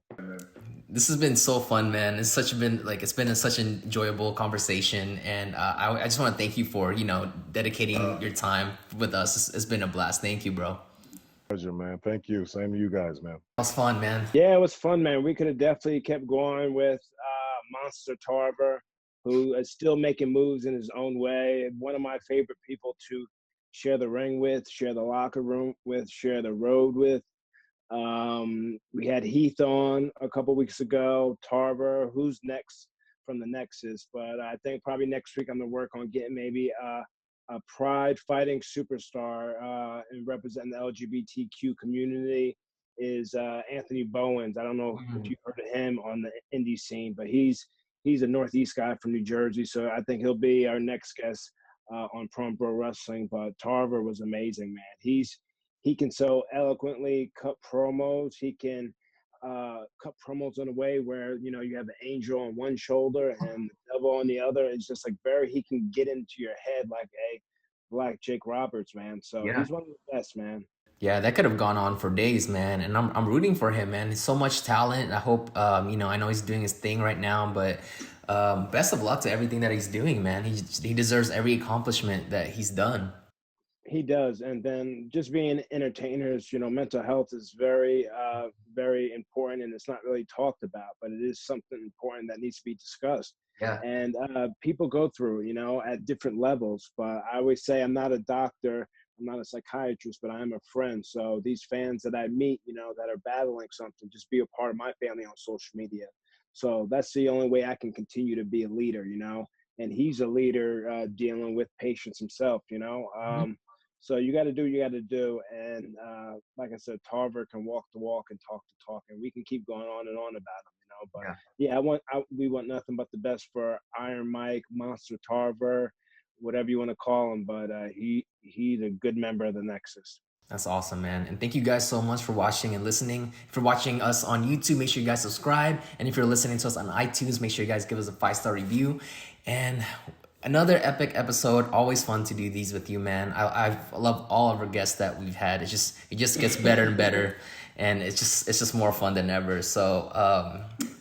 This has been so fun, man. It's been such an enjoyable conversation, and I just want to thank you for dedicating your time with us. It's been a blast. Thank you, bro. Pleasure, man. Thank you. Same to you guys, man. It was fun, man. Yeah, it was fun, man. We could have definitely kept going with Monster Tarver, who is still making moves in his own way. One of my favorite people to share the ring with, share the locker room with, share the road with. We had Heath on a couple weeks ago, Tarver, who's next from the Nexus. But I think probably next week I'm going to work on getting maybe a pride fighting superstar and representing the LGBTQ community is Anthony Bowens. I don't know if you've heard of him on the indie scene, but he's a Northeast guy from New Jersey. So I think he'll be our next guest on Pro Pro Wrestling. But Tarver was amazing, man. He can so eloquently cut promos. He can cut promos in a way where you have the angel on one shoulder and the devil on the other. It's just like he can get into your head like a Black Jake Roberts, man. So Yeah. he's one of the best, man. Yeah, that could have gone on for days, man. And I'm rooting for him, man. He's so much talent. I hope, I know he's doing his thing right now, but best of luck to everything that he's doing, man. He deserves every accomplishment that he's done. He does. And then just being entertainers, mental health is very, very important, and it's not really talked about, but it is something important that needs to be discussed. Yeah. And people go through, at different levels. But I always say I'm not a doctor, I'm not a psychiatrist, but I am a friend. So these fans that I meet, that are battling something, just be a part of my family on social media. So that's the only way I can continue to be a leader, and he's a leader dealing with patients himself, Mhm. so you got to do what you got to do. And like I said, Tarver can walk the walk and talk the talk, and we can keep going on and on about him, But Yeah. yeah, we want nothing but the best for Iron Mike, Monster Tarver, whatever you want to call him. But he's a good member of the Nexus. That's awesome, man. And thank you guys so much for watching and listening. If you're watching us on YouTube, make sure you guys subscribe. And if you're listening to us on iTunes, make sure you guys give us a 5-star review. And another epic episode. Always fun to do these with you, man. I love all of our guests that we've had. It just gets better and better, and it's just more fun than ever. So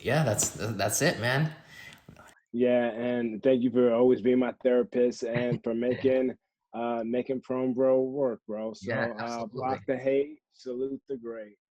yeah, that's it, man. Yeah, and thank you for always being my therapist and for making Prom Bro work, bro. Yeah, So absolutely. block the hate, salute the great.